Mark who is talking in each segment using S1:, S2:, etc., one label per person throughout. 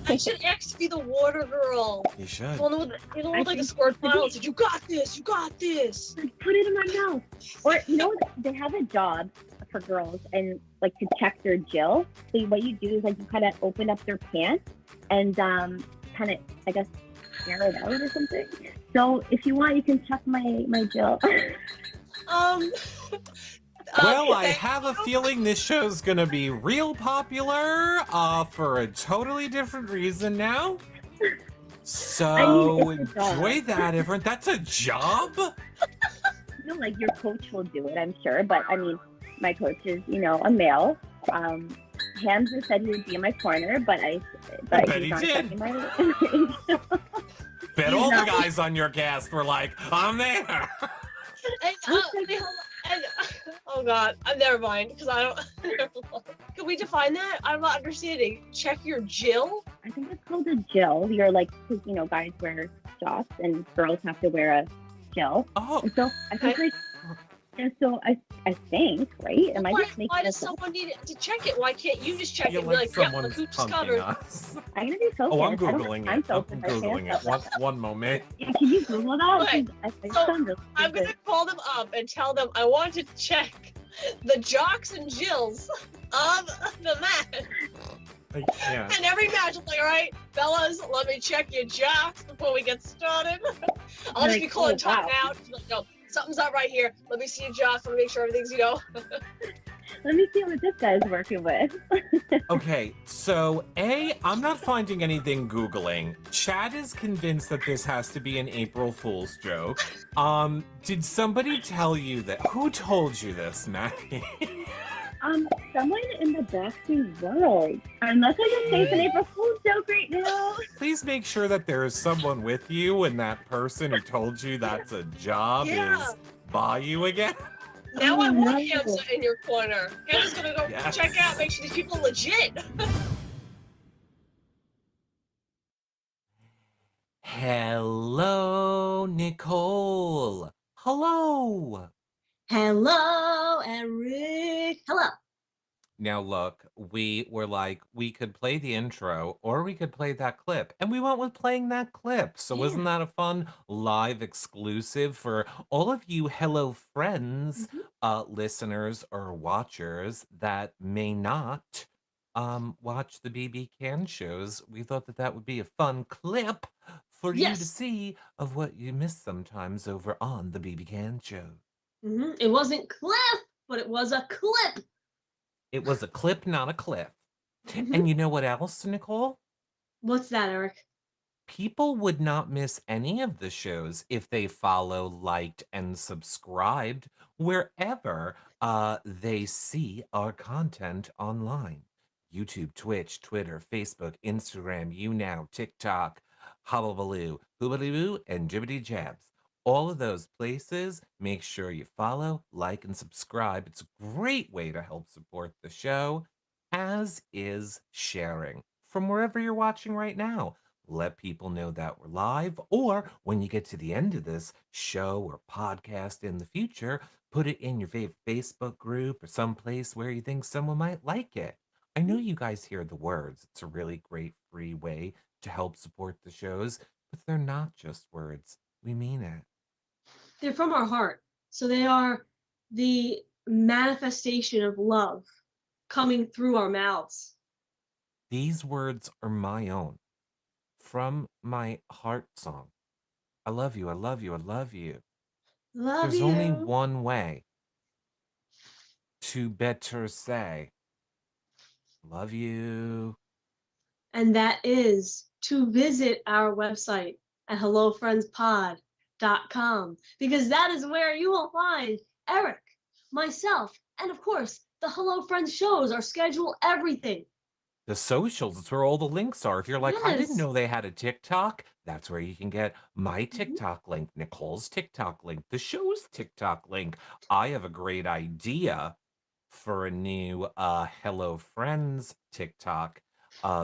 S1: I should ask to be the water girl.
S2: You should.
S1: You know, like the squirt bottle. Said, you got this. You got this.
S3: Like, put it in my mouth. Or they have a job for girls and like to check their Jill. So what you do is like you kind of open up their pants and kind of I guess air it out or something. So if you want, you can check my Jill.
S2: Well, I have a feeling this show's gonna be real popular for a totally different reason now. So enjoy that, everyone. That's a job?
S3: No, like your coach will do it, I'm sure. But I mean, my coach is, a male. Hamza said he would be in my corner, but
S2: bet
S3: he's
S2: he
S3: not
S2: did.
S3: checking my
S2: Bet all the guys on your cast were like, I'm there.
S1: Oh God, never mind, because I don't. Can we define that? I'm not understanding. Check your Jill?
S3: I think it's called a Jill. You're like, because guys wear jocks and girls have to wear a Jill.
S2: Oh.
S3: And so I think I think, right? Am I just making
S1: why does
S3: this up?
S1: someone need to check it? Why can't you just check it and be like,
S2: someone's
S1: yeah, the cooch is
S2: punking
S1: covered?
S2: us.
S3: I'm gonna be so
S2: Oh, I'm
S3: pissed. I don't
S2: Googling
S3: have
S2: it. I'm
S3: time to open my
S2: Googling
S3: pants
S2: it.
S3: up.
S2: One moment.
S3: Yeah, can you Google that?
S1: Okay,
S3: So
S1: I'm gonna call them up and tell them I want to check the jocks and Jills of the match.
S2: Yeah.
S1: And every match, I'm like, all right, fellas, let me check your jocks before we get started. I'll just be calling
S3: oh,
S1: time
S3: wow.
S1: out. Like, no, something's not right here. Let me see your jocks. Let me make sure everything's,
S3: Let me see what this guy's working with.
S2: Okay, so I'm not finding anything Googling. Chad is convinced that this has to be an April Fool's joke. Did somebody tell you that? Who told you this, Maggie?
S3: Someone in the boxing world. Unless I just say it's an April Fool's joke right now.
S2: Please make sure that there is someone with you and that person who told you that's a job is by you again.
S1: Now I want Hamza in your corner. Hamza's gonna go
S2: Yes.
S1: check out, make sure these people are legit.
S2: Hello, Nicole. Hello.
S1: Hello, Eric. Hello.
S2: Now look, we were like, we could play the intro or we could play that clip. And we went with playing that clip. So wasn't that a fun live exclusive for all of you Hello Friends listeners or watchers that may not watch the BB Can shows? We thought that would be a fun clip for you to see of what you miss sometimes over on the BB Can show.
S1: It wasn't Cliff, but it was a clip.
S2: It was a clip, not a cliff. And you know what else, Nicole?
S1: What's that, Eric?
S2: People would not miss any of the shows if they follow, liked, and subscribed wherever they see our content online. YouTube, Twitch, Twitter, Facebook, Instagram, YouNow, TikTok, Hobble-Baloo, Hoobity-Boo, and Jibbity Jabs. All of those places, make sure you follow, like, and subscribe. It's a great way to help support the show, as is sharing from wherever you're watching right now. Let people know that we're live, or when you get to the end of this show or podcast in the future, put it in your favorite Facebook group or someplace where you think someone might like it. I know you guys hear the words. It's a really great free way to help support the shows, but they're not just words. We mean it.
S1: They're from our heart. So they are the manifestation of love coming through our mouths.
S2: These words are my own. From my heart song. I love you, I love you, I love you. There's only one way to better say, love you.
S1: And that is to visit our website at hellofriendspod.com, because that is where you will find Eric, myself, and of course, the Hello Friends shows, our schedule, everything.
S2: The socials, it's where all the links are. If you're like, I didn't know they had a TikTok, that's where you can get my TikTok link, Nicole's TikTok link, the show's TikTok link. I have a great idea for a new Hello Friends TikTok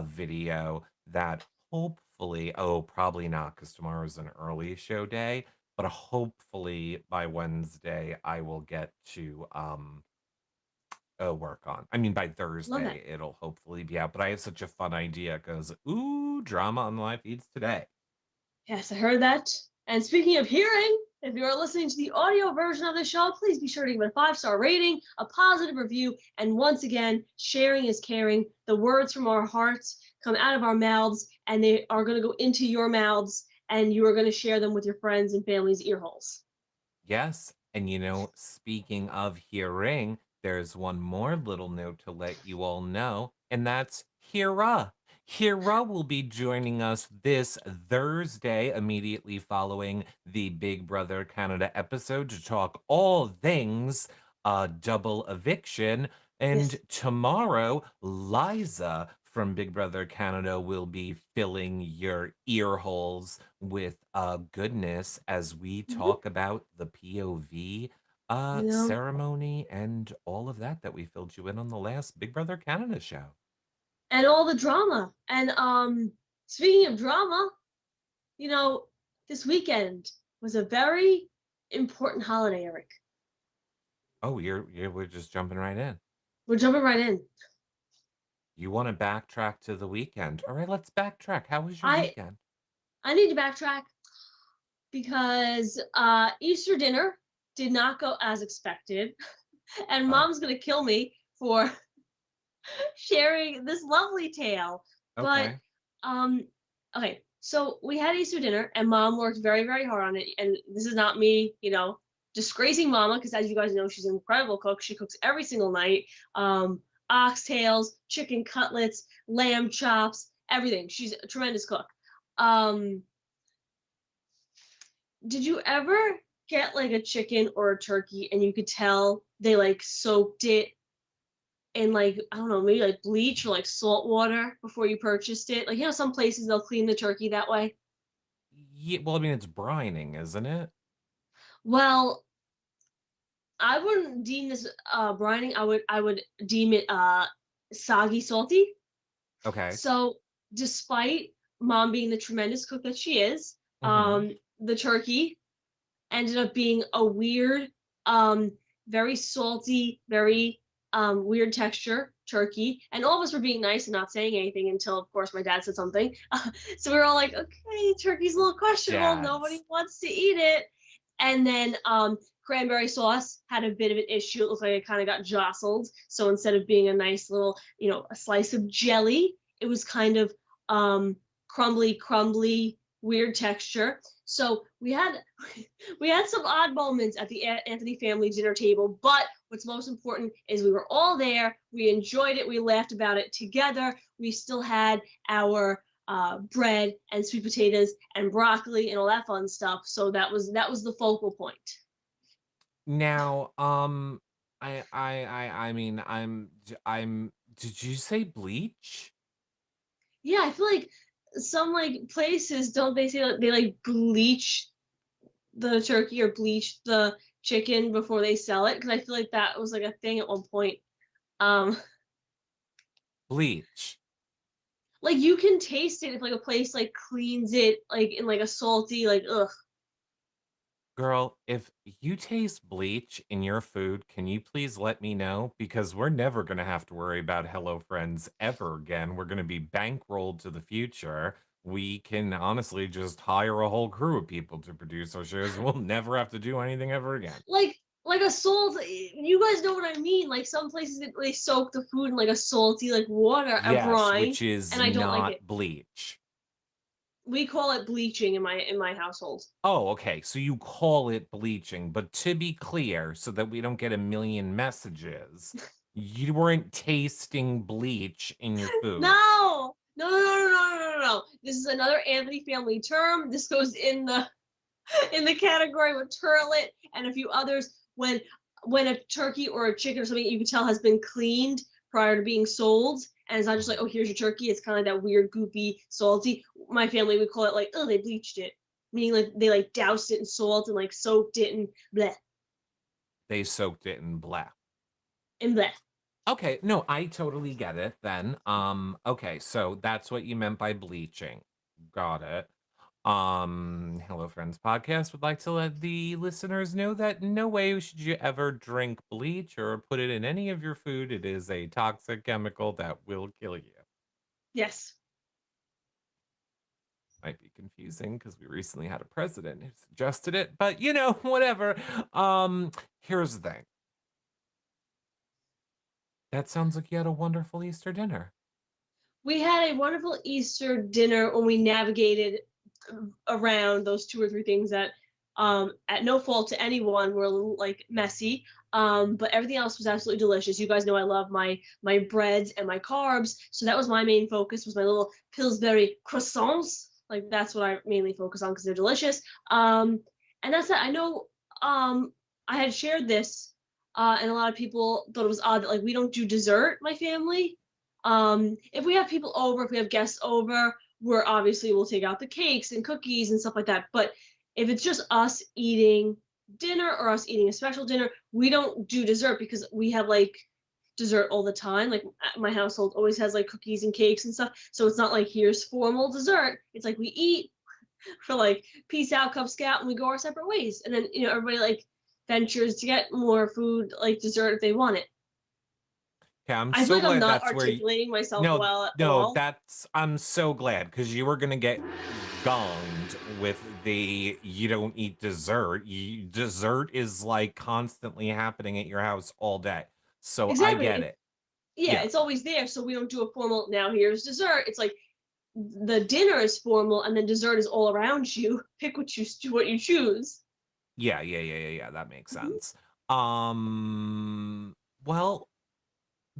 S2: video that hopefully, probably not because tomorrow's an early show day, but hopefully by Wednesday I will get to work on. I mean, by
S1: Love that.
S2: Thursday, it'll hopefully be out. But I have such a fun idea because, ooh, drama on the live feeds today.
S1: Yes, I heard that. And speaking of hearing, if you are listening to the audio version of the show, please be sure to give it a 5-star rating, a positive review, and once again, sharing is caring. The words from our hearts come out of our mouths, and they are going to go into your mouths, and you are going to share them with your friends and family's ear holes.
S2: Yes. And speaking of hearing, there's one more little note to let you all know, and that's Hira. Hira will be joining us this Thursday, immediately following the Big Brother Canada episode, to talk all things double eviction. And
S1: Yes.
S2: tomorrow, Liza from Big Brother Canada will be filling your ear holes with goodness as we
S1: Mhm.
S2: talk about the POV
S1: You know,
S2: ceremony and all of that we filled you in on the last Big Brother Canada show.
S1: and all the drama. And speaking of drama, you know, this weekend was a very important holiday, Eric.
S2: Oh, we're just jumping right in.
S1: We're jumping right in.
S2: You want to backtrack to the weekend? All right, let's backtrack. How was your
S1: I
S2: weekend?
S1: I need to backtrack because Easter dinner did not go as expected, and
S2: Oh,
S1: Mom's gonna kill me for sharing this lovely tale. But
S2: okay.
S1: um, okay, so we had Easter dinner, and Mom worked very, very hard on it. And this is not me, disgracing Mama, because as you guys know, she's an incredible cook. She cooks every single night. Oxtails, chicken cutlets, lamb chops, everything. She's a tremendous cook. Um, did you ever get like a chicken or a turkey and you could tell they like soaked it in like, I don't know, maybe like bleach or like salt water before you purchased it? Like, some places they'll clean the turkey that way.
S2: Yeah, well, I mean, it's brining, isn't it?
S1: Well, I wouldn't deem this brining. I would deem it soggy salty.
S2: Okay.
S1: So despite Mom being the tremendous cook that she is,
S2: Mm-hmm.
S1: the turkey ended up being a weird, um, very salty, very weird texture turkey. And all of us were being nice and not saying anything until, of course, my dad said something. So we were all like, okay, turkey's a little questionable. Nobody
S2: Dads.
S1: wants to eat it. And then cranberry sauce had a bit of an issue. It looked like it kind of got jostled. So instead of being a nice little, a slice of jelly, it was kind of crumbly, weird texture. So we had some odd moments at the Anthony family dinner table, but what's most important is we were all there. We enjoyed it. We laughed about it together. We still had our bread and sweet potatoes and broccoli and all that fun stuff. So that was the focal point.
S2: Now, I mean, did you say bleach?
S1: Yeah, I feel like some like places don't they say like, they like bleach the turkey or bleach the chicken before they sell it? Because I feel like that was like a thing at one point. Um,
S2: Bleach.
S1: like you can taste it if like a place like cleans it like in like a salty like ugh.
S2: Girl, if you taste bleach in your food, can you please let me know? Because we're never going to have to worry about Hello Friends ever again. We're going to be bankrolled to the future. We can honestly just hire a whole crew of people to produce our shows. We'll never have to do anything ever again.
S1: Like a salt. You guys know what I mean. Like some places they soak the food in like a salty like water, a
S2: Yes,
S1: brine,
S2: which is
S1: and I don't like it.
S2: not bleach.
S1: We call it bleaching in my household.
S2: Oh, okay. So you call it bleaching, but to be clear, so that we don't get a million messages, you weren't tasting bleach in your food.
S1: No, no, no, no, no, no, no, no, no. This is another Anthony family term. This goes in the category with turlet and a few others. When a turkey or a chicken or something you can tell has been cleaned prior to being sold, and it's not just like, oh, here's your turkey. It's kind of like that weird, goopy, salty. My family would call it like, oh, they bleached it, meaning like they like doused it in salt and like soaked it and bleh
S2: They soaked it in black.
S1: and bleh.
S2: Okay, no, I totally get it then. Okay, so that's what you meant by bleaching. Got it. Hello Friends podcast would like to let the listeners know that no way should you ever drink bleach or put it in any of your food. It is a toxic chemical that will kill you.
S1: Yes.
S2: Might be confusing because we recently had a president who suggested it, but whatever. Here's the thing. That sounds like you had a wonderful Easter dinner.
S1: We had a wonderful Easter dinner when we navigated around those two or three things that, at no fault to anyone, were a little like messy. But everything else was absolutely delicious. You guys know I love my breads and my carbs, so that was my main focus. Was my little Pillsbury croissants. Like that's what I mainly focus on because they're delicious. And that's it. I know. I had shared this, and a lot of people thought it was odd that like we don't do dessert, my family. If we have people over, if we have guests over, we're obviously we'll take out the cakes and cookies and stuff like that. But if it's just us eating dinner or us eating a special dinner, we don't do dessert because we have like dessert all the time. Like my household always has like cookies and cakes and stuff. So it's not like here's formal dessert. It's like we eat for like peace out, Cub Scout, and we go our separate ways. And then everybody like ventures to get more food like dessert if they want it.
S2: Okay, I'm
S1: I feel
S2: so
S1: like I'm
S2: glad
S1: not
S2: that's where you.
S1: articulating myself
S2: No,
S1: well at
S2: no,
S1: all.
S2: I'm so glad because you were gonna get gonged with the you don't eat dessert. Dessert is like constantly happening at your house all day. So I
S1: Exactly.
S2: get it.
S1: Yeah,
S2: Yeah.
S1: it's always there. So we don't do a formal, now here's dessert. It's like the dinner is formal and then dessert is all around you. Pick what you choose.
S2: Yeah. That makes
S1: Mhm.
S2: sense. Well,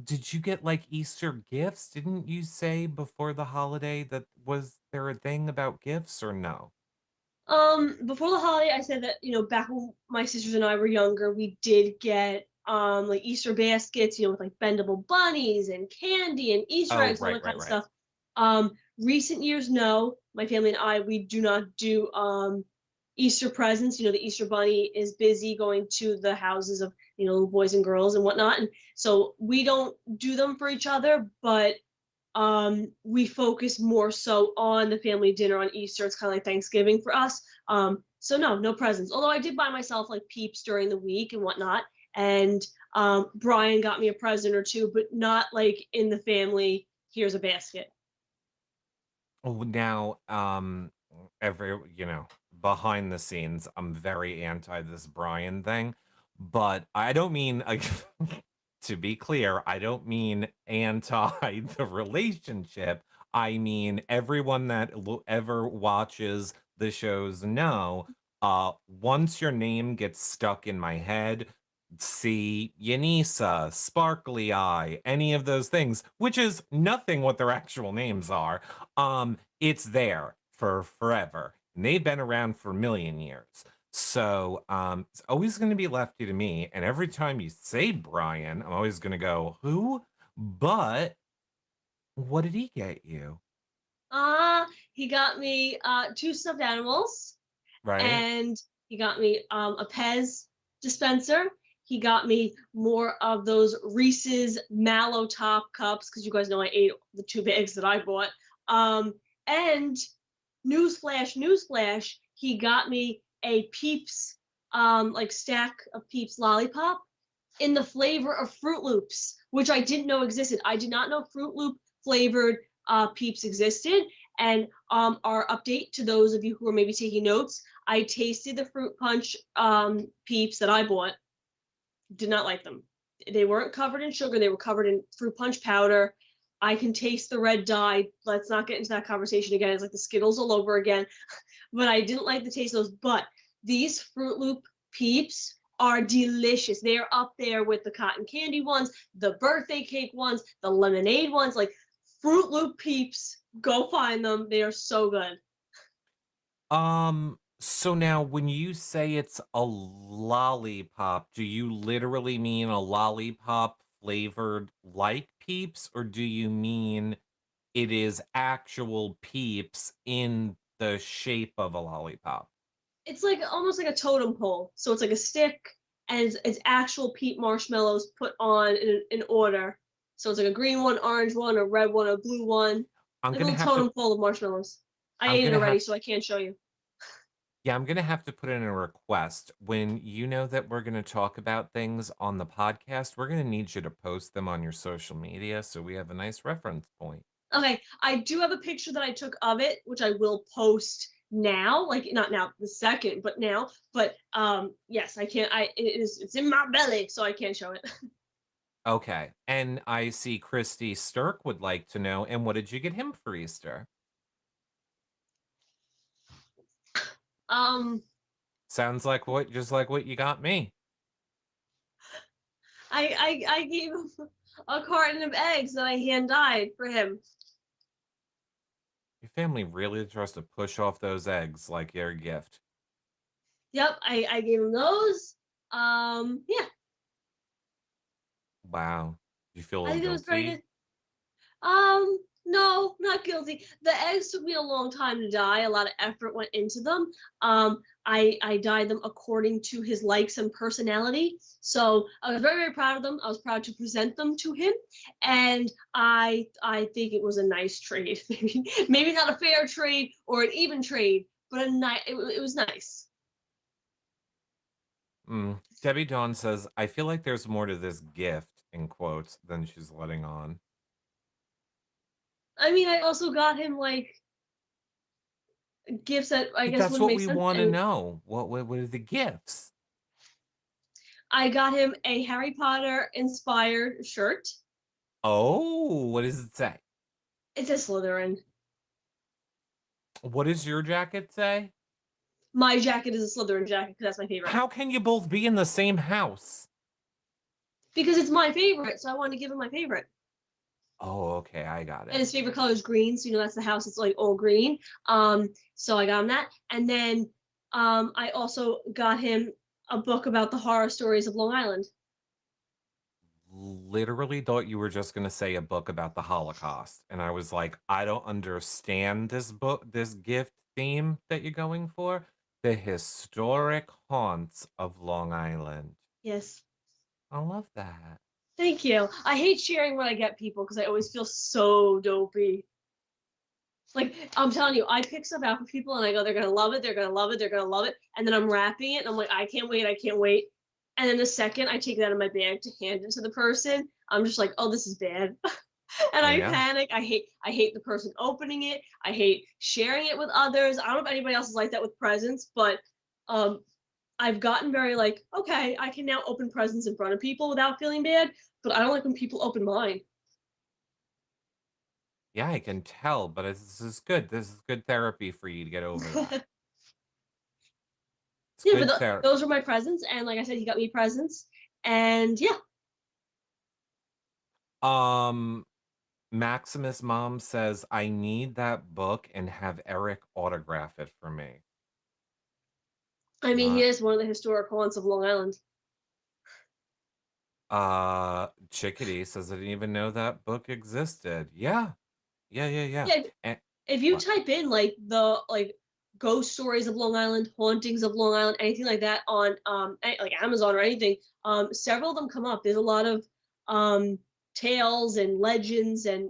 S2: did you get like Easter gifts? Didn't you say before the holiday that was there a thing about gifts or no?
S1: Before the holiday, I said that, back when my sisters and I were younger, we did get like Easter baskets, with like bendable bunnies and candy and Easter
S2: Oh,
S1: eggs and all that kind of
S2: right.
S1: stuff. Um, Recent years, no. My family and I, we do not do Easter presents. The Easter bunny is busy going to the houses of, little boys and girls and whatnot. And so we don't do them for each other, but we focus more so on the family dinner on Easter. It's kind of like Thanksgiving for us. So no presents. Although I did buy myself like peeps during the week and whatnot. And Brian got me a present or two, but not like in the family, here's a basket.
S2: Oh, now, every behind the scenes, I'm very anti this Brian thing, but I don't mean to be clear, I don't mean anti the relationship. I mean everyone that ever watches the shows know, once your name gets stuck in my head, see Yanisa, Sparkly Eye, any of those things, which is nothing what their actual names are. It's there for forever. And they've been around for a million years. So it's always going to be Lefty to me. And every time you say Brian, I'm always going to go, who? But what did he get you?
S1: He got me two stuffed animals,
S2: Right?
S1: and he got me a Pez dispenser. He got me more of those Reese's Mallow Top cups because you guys know I ate the two bags that I bought. And newsflash, he got me a Peeps like stack of Peeps lollipop in the flavor of Fruit Loops, which I didn't know existed. I did not know Fruit Loop flavored Peeps existed. And our update to those of you who are maybe taking notes, I tasted the fruit punch Peeps that I bought. Did not like them. They weren't covered in sugar. They were covered in fruit punch powder. I can taste the red dye. Let's not get into that conversation again. It's like the Skittles all over again. But I didn't like the taste of those. But these Fruit Loop Peeps are delicious. They are up there with the cotton candy ones, the birthday cake ones, the lemonade ones. Like Fruit Loop Peeps, go find them. They are so good.
S2: So now when you say it's a lollipop, do you literally mean a lollipop flavored like Peeps, or do you mean it is actual Peeps in the shape of a lollipop?
S1: It's like almost like a totem pole. So it's like a stick, and it's actual peat marshmallows put on in order. So it's like a green one, orange one, a red one, a blue one,
S2: I'm
S1: like a
S2: gonna
S1: little
S2: have to
S1: totem pole of marshmallows. I
S2: I'm
S1: ate it
S2: gonna
S1: already,
S2: have
S1: so I can't show you.
S2: Yeah, I'm gonna have to put in a request. When you know that we're gonna talk about things on the podcast, we're gonna need you to post them on your social media so we have a nice reference point.
S1: Okay, I do have a picture that I took of it, which I will post now, like not now the second, but now. But yes, I can't. It's in my belly, so I can't show it.
S2: Okay. And I see Christy Stirk would like to know, and what did you get him for Easter?
S1: um,
S2: Sounds like just like what you got me.
S1: I gave him a carton of eggs that I hand dyed for him.
S2: Your family really tries to push off those eggs like your gift.
S1: Yep, I gave him those. Yeah,
S2: Wow. Do you feel
S1: I think it was very
S2: guilty?
S1: good. No, not guilty. The eggs took me a long time to dye. A lot of effort went into them. I dyed them according to his likes and personality. So I was very, very proud of them. I was proud to present them to him, and I think it was a nice trade. Maybe not a fair trade or an even trade, but a nice. It was nice.
S2: Debbie Dawn says, I feel like there's more to this gift, in quotes, than she's letting on.
S1: I mean, I also got him like gifts that I
S2: But
S1: guess
S2: that's
S1: wouldn't
S2: what
S1: make
S2: we
S1: sense.
S2: want to
S1: And
S2: know. What are the gifts?
S1: I got him a Harry Potter inspired shirt.
S2: Oh, what does it say?
S1: It's a Slytherin.
S2: What does your jacket say?
S1: My jacket is a Slytherin jacket because that's my favorite.
S2: How can you both be in the same house?
S1: Because it's my favorite, so I wanted to give him my favorite.
S2: Oh, okay, I got
S1: And
S2: it.
S1: his favorite color is green, so that's the house. It's like all green. So I got him that, and then I also got him a book about the horror stories of Long Island.
S2: Literally thought you were just going to say a book about the Holocaust. And I was like, I don't understand this gift theme that you're going for. The historic haunts of Long Island.
S1: Yes.
S2: I love that.
S1: Thank you. I hate sharing what I get people because I always feel so dopey. Like I'm telling you, I pick stuff out for people and I go, they're gonna love it, they're gonna love it, they're gonna love it. And then I'm wrapping it and I'm like, I can't wait, I can't wait. And then the second I take it out of my bag to hand it to the person, I'm just like, oh, this is bad. And
S2: I
S1: I
S2: know.
S1: panic. I hate the person opening it. I hate sharing it with others. I don't know if anybody else is like that with presents, but um I've gotten very like, okay, I can now open presents in front of people without feeling bad, but I don't like when people open mine.
S2: Yeah, I can tell, but this is good. This is good therapy for you to get over that. It's
S1: Yeah, but
S2: good therapy.
S1: those were my presents, and like I said, he got me presents, and yeah.
S2: Um, Maximus mom says, I need that book and have Eric autograph it for me.
S1: I mean, he
S2: Not
S1: is one of the historic haunts of Long Island.
S2: Chickadee says I didn't even know that book existed. Yeah. Yeah.
S1: Yeah,
S2: And
S1: if you
S2: what?
S1: type in like the ghost stories of Long Island, hauntings of Long Island, anything like that on like Amazon or anything, several of them come up. There's a lot of tales and legends and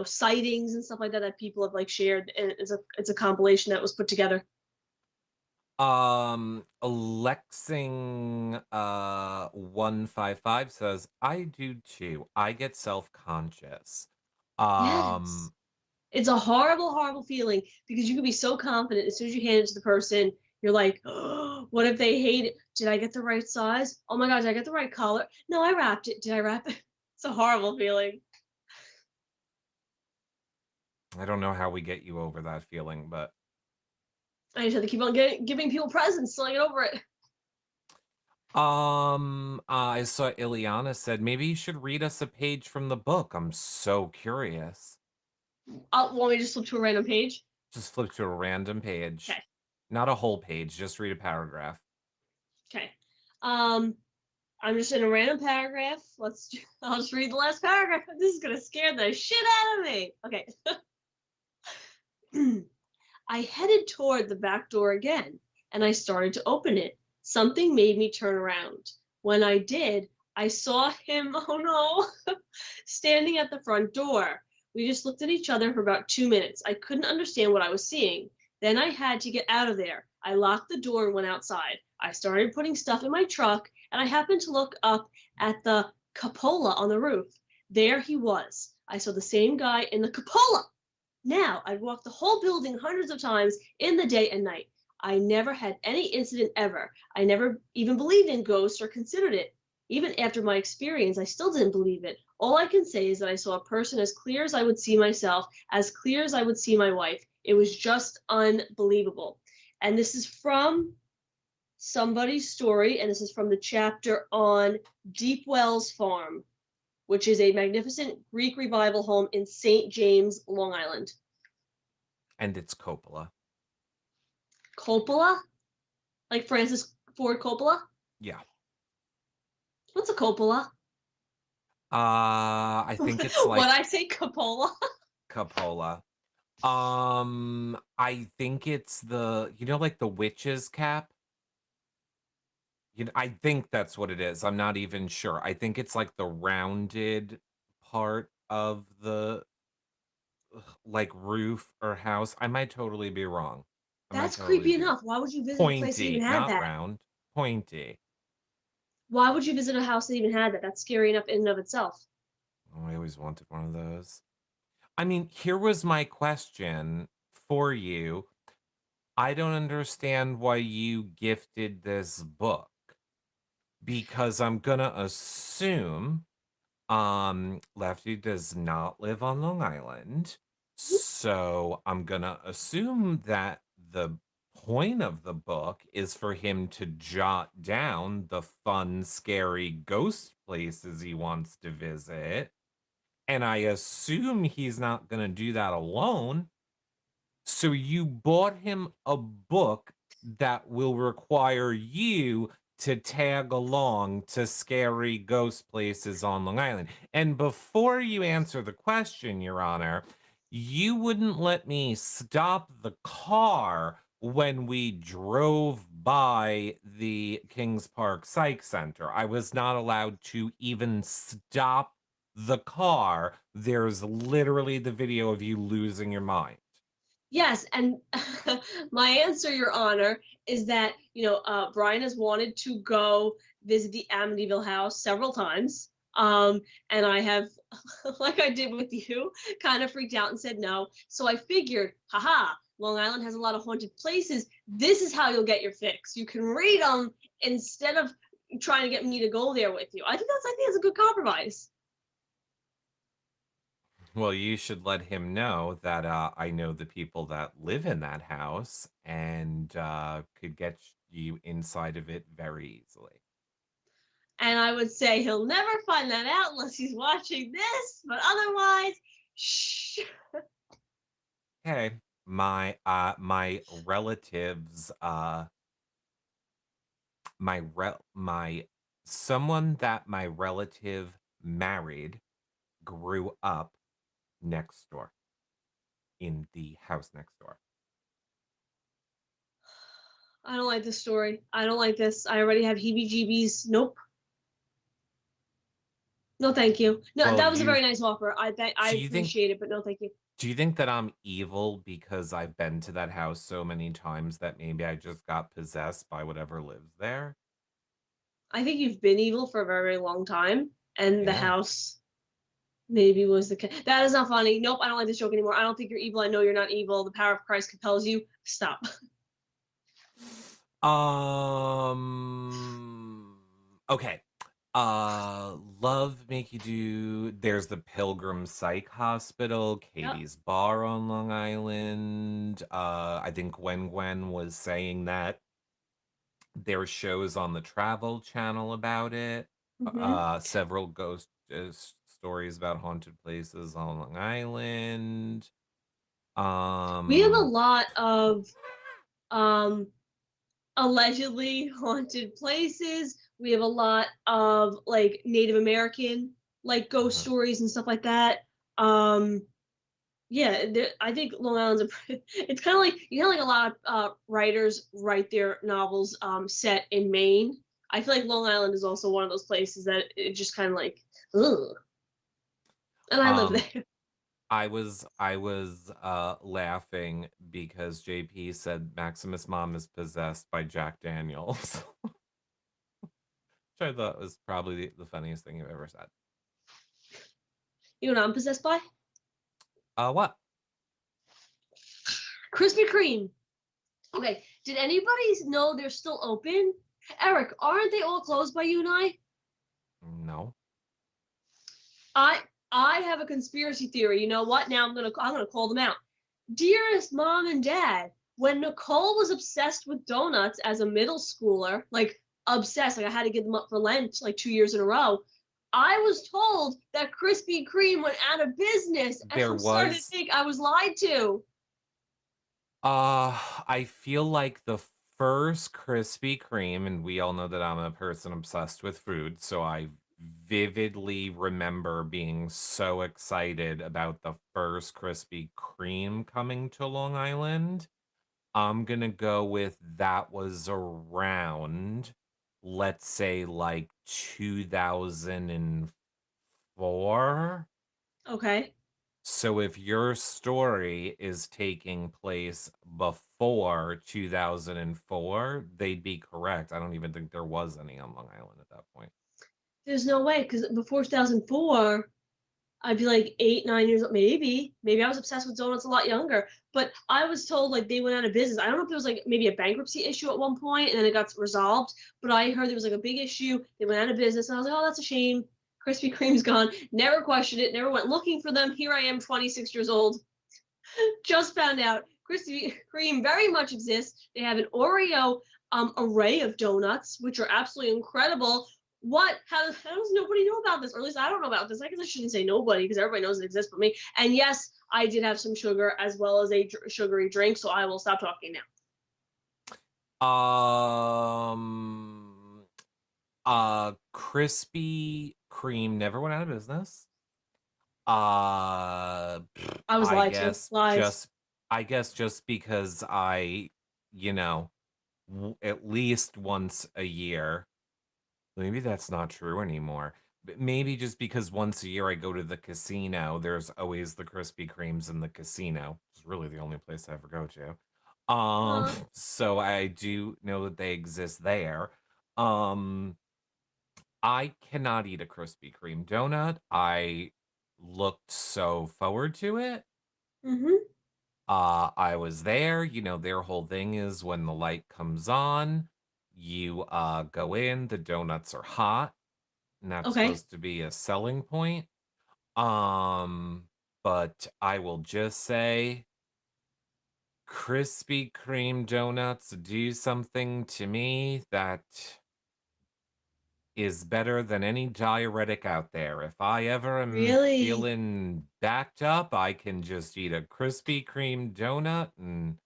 S1: sightings and stuff like that that people have like shared, and it's a compilation that was put together.
S2: Alexing 155 says, I do too. I get self-conscious.
S1: Yes.
S2: Um,
S1: It's a horrible, horrible feeling because you can be so confident as soon as you hand it to the person, you're like, oh, what if they hate it? Did I get the right size? Oh my God, did I get the right color? No, I wrapped it. Did I wrap it? It's a horrible feeling.
S2: I don't know how we get you over that feeling, but
S1: I just have to keep on giving people presents till I get over it.
S2: I saw Ileana said maybe you should read us a page from the book. I'm so curious.
S1: Want me to just flip to a random page?
S2: Just flip to a random page.
S1: Okay.
S2: Not a whole page, just read a paragraph.
S1: Okay. I'm just in a random paragraph. I'll just read the last paragraph. This is gonna scare the shit out of me. Okay. I headed toward the back door again, and I started to open it. Something made me turn around. When I did, I saw him, oh no, standing at the front door. We just looked at each other for about 2 minutes. I couldn't understand what I was seeing. Then I had to get out of there. I locked the door and went outside. I started putting stuff in my truck, and I happened to look up at the cupola on the roof. There he was. I saw the same guy in the cupola. Now, I'd walked the whole building hundreds of times in the day and night. I never had any incident ever. I never even believed in ghosts or considered it. Even after my experience, I still didn't believe it. All I can say is that I saw a person as clear as I would see myself, as clear as I would see my wife. It was just unbelievable. And this is from somebody's story, and this is from the chapter on Deep Wells Farm, which is a magnificent Greek revival home in St. James, Long Island.
S2: And it's Coppola.
S1: Coppola? Like Francis Ford Coppola?
S2: Yeah.
S1: What's a Coppola?
S2: I think it's like
S1: What I say, Coppola?
S2: Coppola. I think it's the, like the witch's cap. I think that's what it is. I'm not even sure. I think it's like the rounded part of the like roof or house. I might totally be wrong. I might
S1: That's
S2: totally
S1: creepy
S2: be
S1: enough. Why would you visit a place that
S2: pointy,
S1: even had
S2: not
S1: that?
S2: round, pointy.
S1: Why would you visit a house that even had that? That's scary enough in and of itself.
S2: Oh, I always wanted one of those. I mean, here was my question for you. I don't understand why you gifted this book, because I'm gonna assume Lefty does not live on Long Island. So I'm gonna assume that the point of the book is for him to jot down the fun, scary ghost places he wants to visit. And I assume he's not gonna do that alone. So you bought him a book that will require you to tag along to scary ghost places on Long Island. And before you answer the question, Your Honor, you wouldn't let me stop the car when we drove by the Kings Park Psych Center. I was not allowed to even stop the car. There's literally the video of you losing your mind.
S1: Yes, and my answer, Your Honor, is that Brian has wanted to go visit the Amityville house several times, and I have, like I did with you, kind of freaked out and said no. So I figured, haha, Long Island has a lot of haunted places. This is how you'll get your fix. You can read them instead of trying to get me to go there with you. I think that's a good compromise.
S2: Well, you should let him know that I know the people that live in that house and could get you inside of it very easily.
S1: And I would say he'll never find that out unless he's watching this, but otherwise, shh.
S2: Okay, my relatives, my someone that my relative married grew up next door in the house next door.
S1: I don't like this story. I don't like this. I already have heebie-jeebies. Nope. No, thank you. No,
S2: Well,
S1: that was a very nice offer. I
S2: do you think
S1: appreciate it, but no, thank you.
S2: do you think that I'm evil because I've been to that house so many times that maybe I just got possessed by whatever lives there?
S1: I think you've been evil for a very, very long time, and the
S2: Yeah.
S1: house maybe was that is not funny. Nope, I don't like this joke anymore. I don't think you're evil. I know you're not evil. The power of Christ compels you. Stop.
S2: Okay. Love make you do. There's the Pilgrim Psych Hospital,
S1: Yep.
S2: Katie's Bar on Long Island. I think Gwen was saying that there are shows on the Travel Channel about it. Several ghost stories about haunted places on Long Island.
S1: We have a lot of allegedly haunted places. We have a lot of like Native American like ghost stories and stuff like that. Yeah, I think Long Island's it's kind of like like a lot of writers write their novels set in Maine. I feel like Long Island is also one of those places that it just kind of like, ugh. And I live there.
S2: I was laughing because JP said Maximus' mom is possessed by Jack Daniels. Which I thought was probably the funniest thing you've ever said.
S1: You know what I'm possessed by?
S2: What?
S1: Krispy Kreme. Okay, did anybody know they're still open? Eric, aren't they all closed by you and I?
S2: No.
S1: I I have a conspiracy theory. You know what? Now I'm gonna call them out. Dearest mom and dad, when Nicole was obsessed with donuts as a middle schooler, like obsessed, like I had to give them up for Lent like 2 years in a row. I was told that Krispy Kreme went out of business, and
S2: There
S1: I'm starting to
S2: was
S1: think I was lied to.
S2: I feel like the first Krispy Kreme, and we all know that I'm a person obsessed with food, so I vividly remember being so excited about the first Krispy Kreme coming to Long Island. I'm gonna go with that was around, let's say, like 2004.
S1: Okay.
S2: So if your story is taking place before 2004, they'd be correct. I don't even think there was any on Long Island at that point.
S1: There's no way, because before 2004, I'd be like 8, 9 years old, maybe. Maybe I was obsessed with donuts a lot younger. But I was told like they went out of business. I don't know if there was like maybe a bankruptcy issue at one point and then it got resolved. But I heard there was like a big issue. They went out of business, and I was like, oh, that's a shame. Krispy Kreme's gone. Never questioned it. Never went looking for them. Here I am, 26 years old. Just found out Krispy Kreme very much exists. They have an Oreo array of donuts, which are absolutely incredible. What? How does nobody know about this? Or at least I don't know about this. I guess I shouldn't say nobody because everybody knows it exists but me. And yes, I did have some sugar as well as a sugary drink, so I will stop talking now.
S2: Krispy Kreme never went out of business.
S1: I was
S2: I
S1: lied to.
S2: guess
S1: Lies.
S2: just I guess just because I, you know, at least once a year. Maybe that's not true anymore. Maybe just because once a year I go to the casino, there's always the Krispy Kremes in the casino. It's really the only place I ever go to.
S1: Uh,
S2: So I do know that they exist there. Um, I cannot eat a Krispy Kreme donut. I looked so forward to it.
S1: mm-hmm.
S2: I was there, their whole thing is when the light comes on, you go in, the donuts are hot, and that's
S1: Okay.
S2: supposed to be a selling point. Um, but I will just say Krispy Kreme donuts do something to me that is better than any diuretic out there. If I ever am
S1: Really?
S2: feeling backed up, I can just eat a Krispy Kreme donut and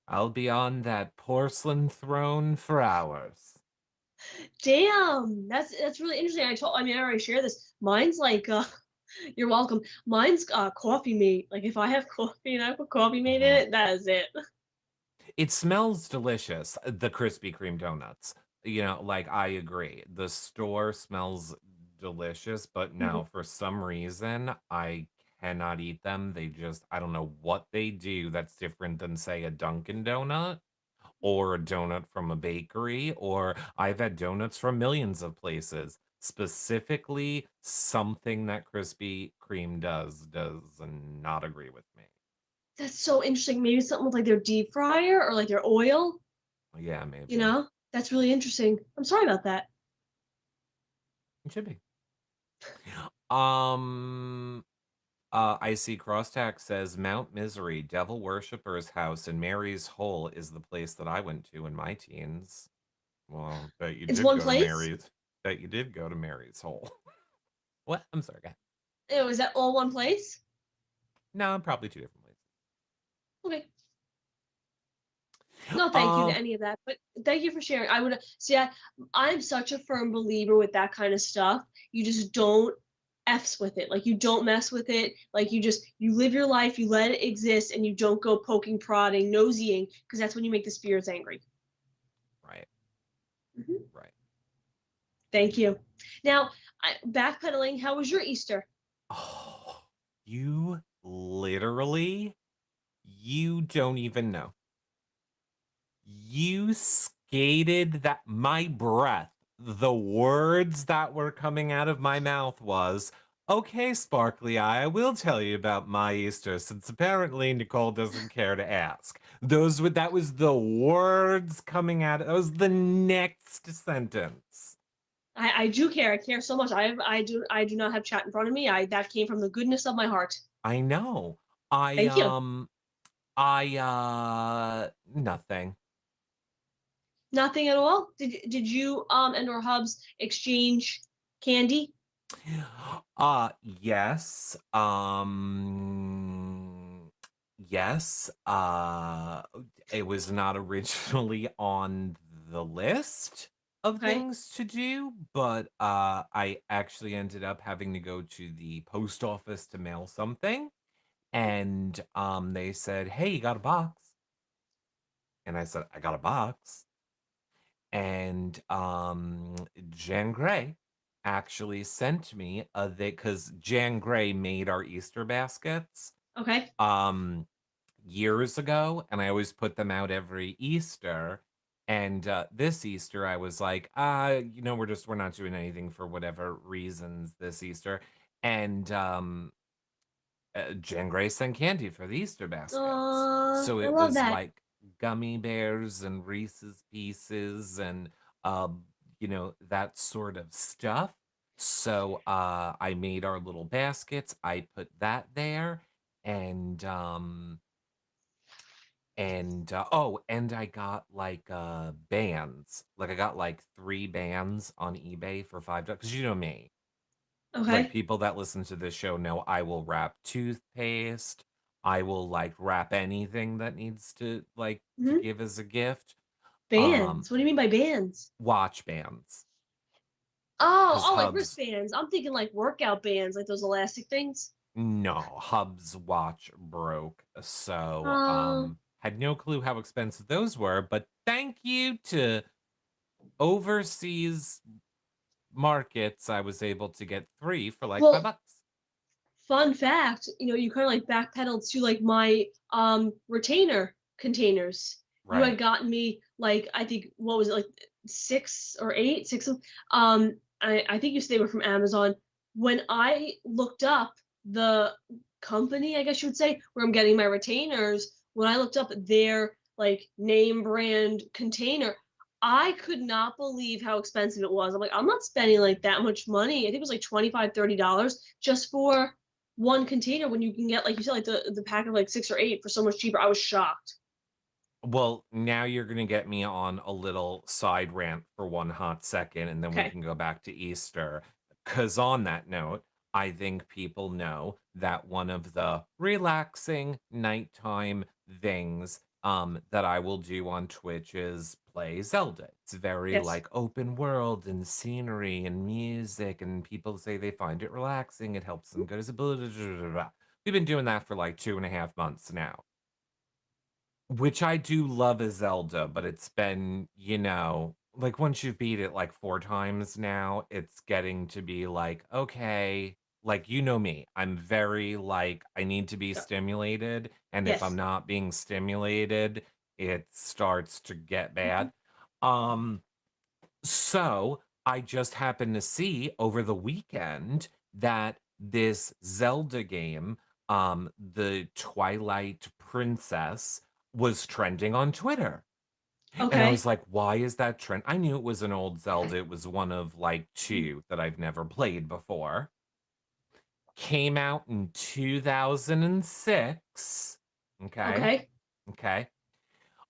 S2: I'll be on that porcelain throne for hours.
S1: Damn. That's really interesting. I mean I already shared this. Mine's like you're welcome. Mine's coffee mate. Like if I have coffee and I put coffee mate in
S2: Mhm.
S1: it, that is it.
S2: It smells delicious, the Krispy Kreme donuts. Like I agree. The store smells delicious, but no,
S1: Mhm.
S2: for some reason, I cannot eat them. I don't know what they do that's different than, say, a Dunkin' Donut or a donut from a bakery, or I've had donuts from millions of places. Specifically, something that Krispy Kreme does not agree with me.
S1: That's so interesting. Maybe something with like their deep fryer or like their oil,
S2: Yeah,
S1: you
S2: maybe.
S1: know? That's really interesting. I'm sorry about that.
S2: It should be. Um, I see Crosstack says Mount Misery, Devil Worshipper's house in Mary's Hole is the place that I went to in my teens. Well, bet you
S1: It's
S2: did
S1: one
S2: go to
S1: place?
S2: Mary's. Bet you did go to Mary's Hole. What? I'm sorry, go ahead.
S1: Oh, is that all one place?
S2: No, probably two different places.
S1: Okay. No, thank you to
S2: Um,
S1: any of that, but thank you for sharing. I would see. I'm such a firm believer with that kind of stuff. You just don't f's with it. Like you don't mess with it. Like you live your life, you let it exist, and you don't go poking, prodding, nosying, because that's when you make the spirits angry.
S2: right,
S1: Mhm.
S2: right.
S1: Thank you. Now, backpedaling. How was your Easter?
S2: Oh, you literally, you don't even know. You skated that my breath, the words that were coming out of my mouth was, "Okay, Sparkly Eye, I will tell you about my Easter, since apparently Nicole doesn't care to ask." That was the words coming out. That was the next sentence.
S1: I do care. I care so much. I do not have chat in front of me. That came from the goodness of my heart.
S2: I know. I
S1: Thank you.
S2: nothing.
S1: Nothing at all. Did you and or Hubs exchange candy?
S2: Yes. Yes. It was not originally on the list of
S1: Okay.
S2: things to do, but I actually ended up having to go to the post office to mail something, and they said, "Hey, you got a box?" And I said, "I got a box." And Jan Gray actually sent me a they because Jan Gray made our Easter baskets
S1: Okay.
S2: years ago, and I always put them out every Easter. And this Easter, I was like, we're not doing anything for whatever reasons this Easter. And Jen Gray sent candy for the Easter baskets. So
S1: I
S2: it
S1: love
S2: was
S1: that.
S2: like gummy bears and Reese's Pieces and that sort of stuff. So I made our little baskets. I put that there, and and I got like bands. Like I got like 3 bands on eBay for $5 because you know me. Like,
S1: Okay.
S2: people that listen to this show know I will wrap toothpaste. I will, like, wrap anything that needs to
S1: Hmm.
S2: give as a gift. Um,
S1: Bands. What do you mean by bands?
S2: watch bands,
S1: Oh,
S2: because
S1: oh, like
S2: Hubs
S1: wristbands. I'm thinking like workout bands, like those elastic things.
S2: no, Hubs' watch broke, so,
S1: Uh,
S2: had no clue how expensive those were, but thank you to overseas markets, I was able to get 3 for, like, 5
S1: well,
S2: bucks.
S1: fun fact, you kind of like backpedaled to like my retainer containers. You had
S2: Right.
S1: gotten me like I think what was it like 6 or 8, 6 of I think you said they were from Amazon. When I looked up the company, I guess you would say, where I'm getting my retainers, when I looked up their like name brand container, I could not believe how expensive it was. I'm like, I'm not spending like that much money. I think it was like $25, $30 just for one container when you can get like you said like the pack of like 6 or 8 for so much cheaper. I was shocked.
S2: Well, now you're gonna get me on a little side rant for one hot second, and then we
S1: Okay.
S2: can go back to Easter. Because on that note, I think people know that one of the relaxing nighttime things that I will do on Twitch is play Zelda. It's very
S1: Yes.
S2: like open world and scenery and music, and people say they find it relaxing. It helps them go to sleep. We've been doing that for like 2.5 months now. Which I do love a Zelda, but it's been, like once you've beat it like 4 times now, it's getting to be like, okay, like you know me. I'm very like I need to be
S1: Yeah.
S2: stimulated, and if I'm
S1: Yes.
S2: not being stimulated, it starts to get
S1: Mhm.
S2: bad. Um so I just happened to see over the weekend that this Zelda game, the Twilight Princess, was trending on Twitter. And I
S1: Okay.
S2: was like, why is that trend? I knew it was an old Zelda. It was one of like 2 that I've never played before. Came out in 2006. Okay.
S1: Okay.
S2: Okay.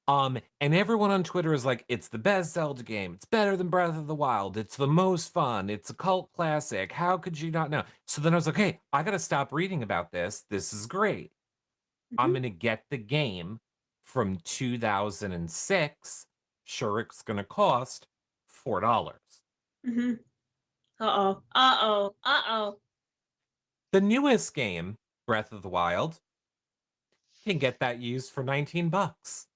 S2: And everyone on Twitter is like, it's the best Zelda game. It's better than Breath of the Wild. It's the most fun. It's a cult classic. How could you not know? So then I was like, hey, I gotta stop reading about this. This is great. I'm
S1: Hmm.
S2: gonna get the game from 2006. Sure, it's gonna cost $4.
S1: Hmm. Uh-oh. Uh-oh. Uh-oh.
S2: The newest game, Breath of the Wild, can get that used for 19 bucks.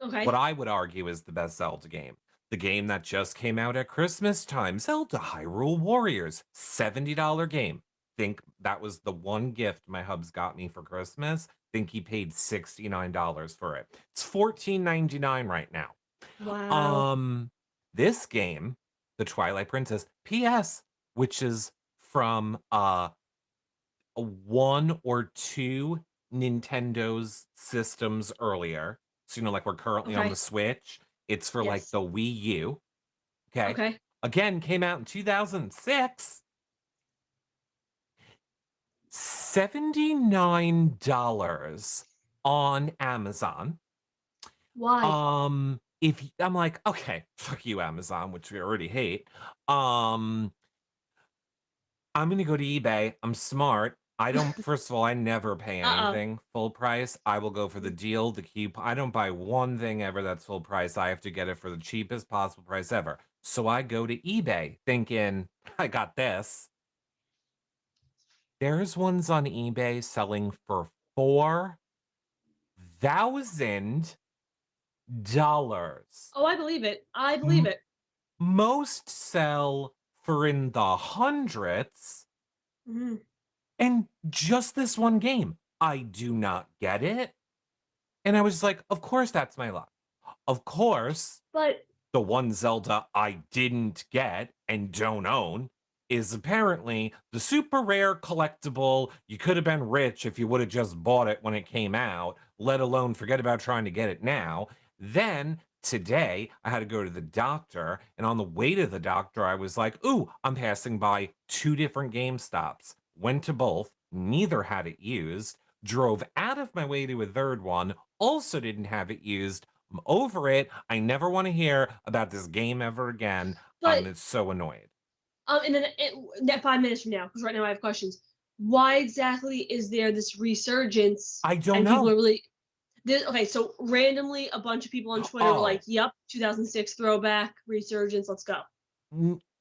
S2: What
S1: Okay.
S2: I would argue is the best Zelda game. The game that just came out at Christmas time, Zelda Hyrule Warriors, $70 game, think that was the one gift my hubs got me for Christmas. Think he paid $69 for it. It's $14.99 right now.
S1: Wow.
S2: This game, The Twilight Princess, PS, which is from one or two Nintendo's systems earlier. So, like we're currently on
S1: Okay.
S2: the Switch. It's for like
S1: Yes.
S2: the Wii U. Okay.
S1: Okay.
S2: Again, came out in 2006. $79 on Amazon.
S1: Why?
S2: If I'm like, okay, fuck you, Amazon, which we already hate. I'm gonna go to eBay. I'm smart. I don't, first of all, I never pay
S1: Uh-oh.
S2: anything full price. I will go for the deal, the coupon. I don't buy one thing ever that's full price. I have to get it for the cheapest possible price ever. So I go to eBay thinking, I got this. There's ones on eBay selling for $4,000.
S1: Oh, I believe it. I believe it.
S2: Most sell for in the hundreds.
S1: Mhm.
S2: And just this one game, I do not get it. And I was like, of course that's my luck. Of course,
S1: But
S2: the one Zelda I didn't get and don't own is apparently the super rare collectible. You could have been rich if you would have just bought it when it came out, let alone forget about trying to get it now. Then today, I had to go to the doctor, and on the way to the doctor, I was like, ooh, I'm passing by two different GameStops. Went to both, neither had it used, drove out of my way to a third one, also didn't have it used. I'm over it. I never want to hear about this game ever again.
S1: but
S2: It's so annoyed.
S1: and then that 5 minutes from now, because right now I have questions. Why exactly is there this resurgence
S2: I don't
S1: and people
S2: know.
S1: are really okay, so randomly a bunch of people on Twitter were like,
S2: Oh,
S1: "Yep, 2006 throwback resurgence, let's go."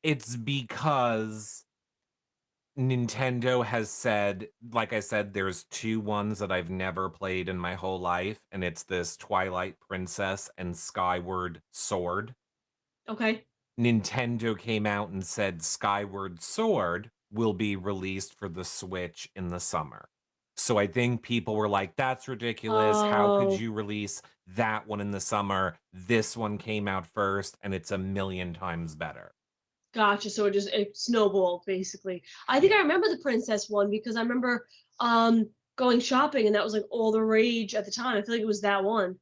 S2: it's because Nintendo has said, like I said, there's two ones that I've never played in my whole life, and it's this Twilight Princess and Skyward Sword.
S1: Okay.
S2: Nintendo came out and said Skyward Sword will be released for the Switch in the summer. So I think people were like, that's ridiculous. How could
S1: Oh,
S2: you release that one in the summer? This one came out first, and it's a million times better.
S1: gotcha. So it snowballed basically. I think
S2: Yeah.
S1: I remember the princess one because I remember going shopping and that was like all the rage at the time. I feel like it was that one.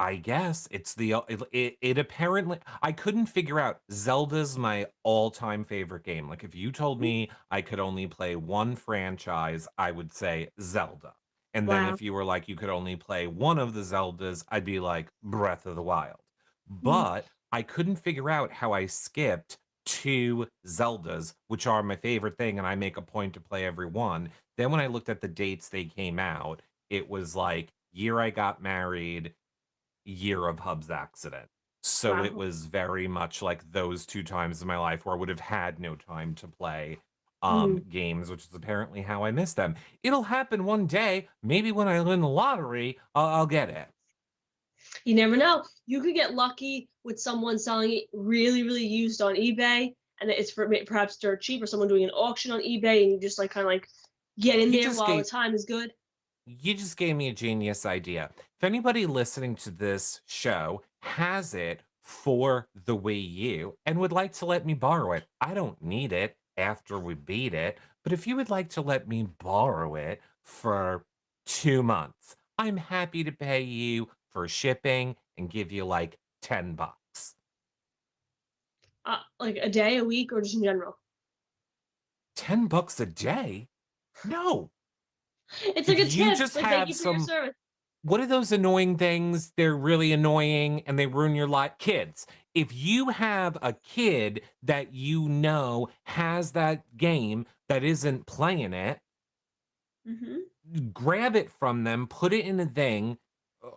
S2: I guess it's it apparently I couldn't figure out. Zelda's my all-time favorite game. Like if you told
S1: Mm,
S2: me I could only play one franchise, I would say Zelda. And then
S1: wow.
S2: if you were like you could only play one of the Zeldas, I'd be like Breath of the Wild.
S1: Mhm.
S2: But I couldn't figure out how I skipped two Zeldas, which are my favorite thing, and I make a point to play every one. Then when I looked at the dates they came out, it was like year I got married, year of Hub's accident. So it
S1: Wow.
S2: was very much like those two times in my life where I would have had no time to play
S1: Mhm.
S2: games, which is apparently how I miss them. It'll happen one day. Maybe when I win the lottery, I'll get it.
S1: You never know. You could get lucky with someone selling it really, really used on eBay, and it's for perhaps dirt cheap, or someone doing an auction on eBay, and you just like kind of like get in
S2: You
S1: there
S2: just
S1: while the
S2: gave
S1: time is good.
S2: you just gave me a genius idea. If anybody listening to this show has it for the Wii U and would like to let me borrow it, I don't need it after we beat it, but if you would like to let me borrow it for 2 months, I'm happy to pay you for shipping and give you like $10.
S1: Like a day, a week, or just in general.
S2: $10 a day? No.
S1: It's like
S2: If
S1: a
S2: you
S1: tip.
S2: just
S1: Like thank
S2: have
S1: you for your
S2: some
S1: service.
S2: what are those annoying things? They're really annoying and they ruin your life. Kids. If you have a kid that you know has that game that isn't playing it,
S1: Hmm.
S2: grab it from them, put it in a thing. uh,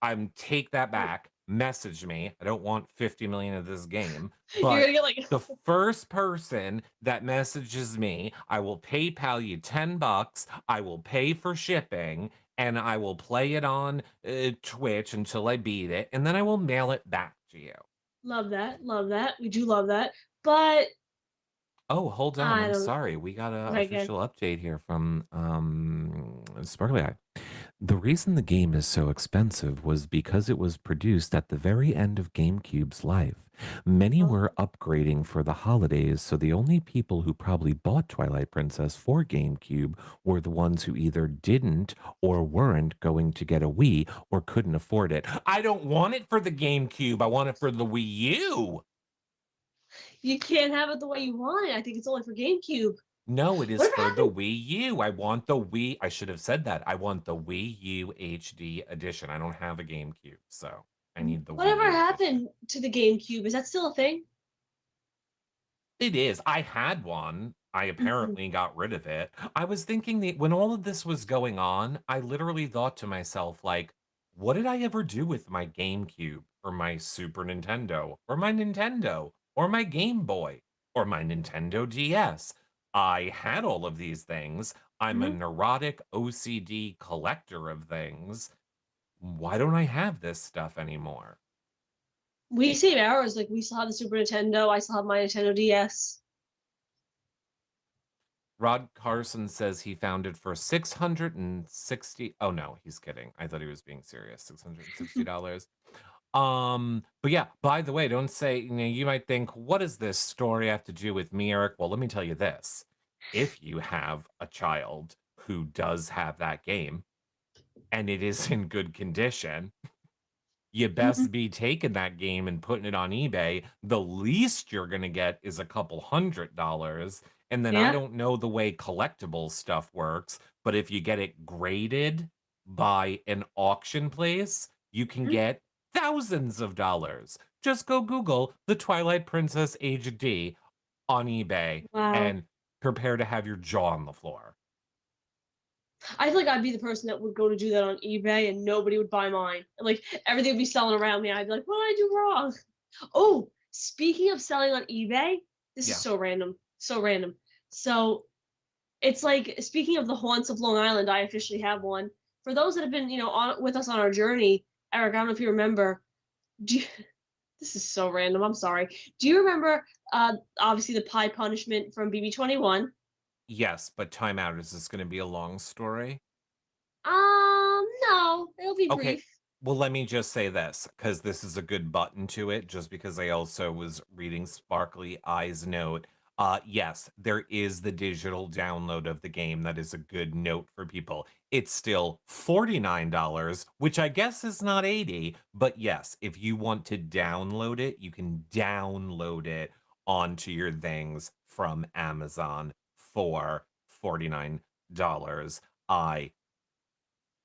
S2: I'm take that
S1: You're,
S2: back. Message me. I don't want 50 million of this game,
S1: you're
S2: but
S1: gonna get like
S2: the first person that messages me, I will PayPal you $10. I will pay for shipping and I will play it on Twitch until I beat it, and then I will mail it back to you.
S1: love that, love that. We do love that, but
S2: Oh, hold on.
S1: I
S2: I'm
S1: don't.
S2: sorry. We got a
S1: Okay.
S2: official update here from Sparkly Eye. The reason the game is so expensive was because it was produced at the very end of GameCube's life. Many
S1: Oh.
S2: were upgrading for the holidays, so the only people who probably bought Twilight Princess for GameCube were the ones who either didn't or weren't going to get a Wii or couldn't afford it. I don't want it for the GameCube. I want it for the Wii U.
S1: You can't have it the way you want it. I think it's only for GameCube.
S2: No, it is
S1: Whatever
S2: for the
S1: happened?
S2: Wii U. I want the Wii. I should have said that. I want the Wii U HD edition. I don't have a GameCube, so I need the Wii
S1: Whatever
S2: U edition.
S1: happened to the GameCube? Is that still a thing?
S2: It is. I had one. I
S1: Mhm.
S2: apparently got rid of it. I was thinking that when all of this was going on, I literally thought to myself, like, what did I ever do with my GameCube or my Super Nintendo or my Nintendo or my Game Boy or my Nintendo DS? I had all of these things. I'm a
S1: Mhm.
S2: neurotic OCD collector of things. Why don't I have this stuff anymore?
S1: We save ours. Like we still have the Super Nintendo. I still have my Nintendo DS.
S2: Rod Carson says he found it for 660. Oh no, he's kidding. I thought he was being serious. $660. But yeah, by the way, don't say, you might think, what does this story have to do with me, Eric? Well, let me tell you this. If you have a child who does have that game and it is in good condition, you
S1: Mhm.
S2: best be taking that game and putting it on eBay. The least you're going to get is a couple $100. And then I
S1: Yeah.
S2: don't know the way collectible stuff works, but if you get it graded by an auction place, you can
S1: Mhm.
S2: get thousands of dollars. Just go Google the Twilight Princess HD on eBay
S1: Wow.
S2: and prepare to have your jaw on the floor.
S1: I feel like I'd be the person that would go to do that on eBay and nobody would buy mine. And like everything would be selling around me. I'd be like, what did I do wrong? Oh, speaking of selling on eBay, this is
S2: Yeah.
S1: so random. So random. So it's like speaking of the haunts of Long Island, I officially have one. For those that have been, on with us on our journey, Eric, I don't know if you remember. Do you, this is so random. I'm sorry. Do you remember obviously the pie punishment from BB 21?
S2: Yes, but time out. Is this going to be a long story?
S1: No, it'll be
S2: Okay.
S1: brief.
S2: Well, let me just say this because this is a good button to it, just because I also was reading Sparkly Eyes note. Yes, there is the digital download of the game. That is a good note for people. It's still $49, which I guess is not 80, but yes, if you want to download it, you can download it onto your things from Amazon for $49. I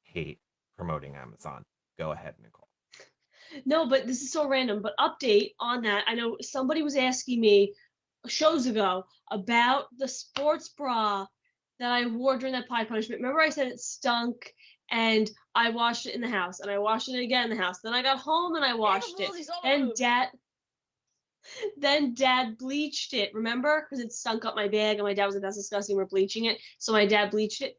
S2: hate promoting Amazon. Go ahead, Nicole.
S1: No, but this is so random. But update on that. I know somebody was asking me shows ago about the sports bra that I wore during that pie punishment. Remember, I said it stunk, and I washed it in the house, and I washed it again in the house. Then I got home and I washed it. And dad bleached it. Remember, because it stunk up my bag, and my dad was like, "That's disgusting. We're bleaching it." So my dad bleached it,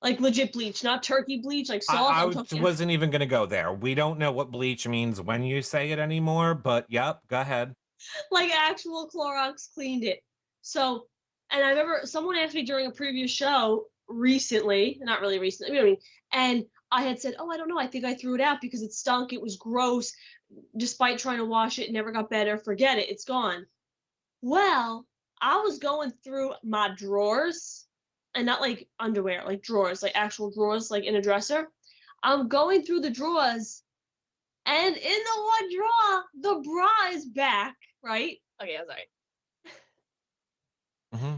S1: like legit bleach, not turkey bleach, like soft. I'm talking
S2: Wasn't even going to go there. We don't know what bleach means when you say it anymore, but yep, go ahead.
S1: like actual Clorox cleaned it. So, and I remember someone asked me during a previous show recently, not really recently, and I had said, "Oh, I don't know. I think I threw it out because it stunk. It was gross. Despite trying to wash it, it never got better. Forget it. It's gone." Well, I was going through my drawers, and not like underwear, like drawers, like actual drawers, like in a dresser. I'm going through the drawers, and in the one drawer, the bra is back, right? Okay, I'm sorry.
S2: Hmm.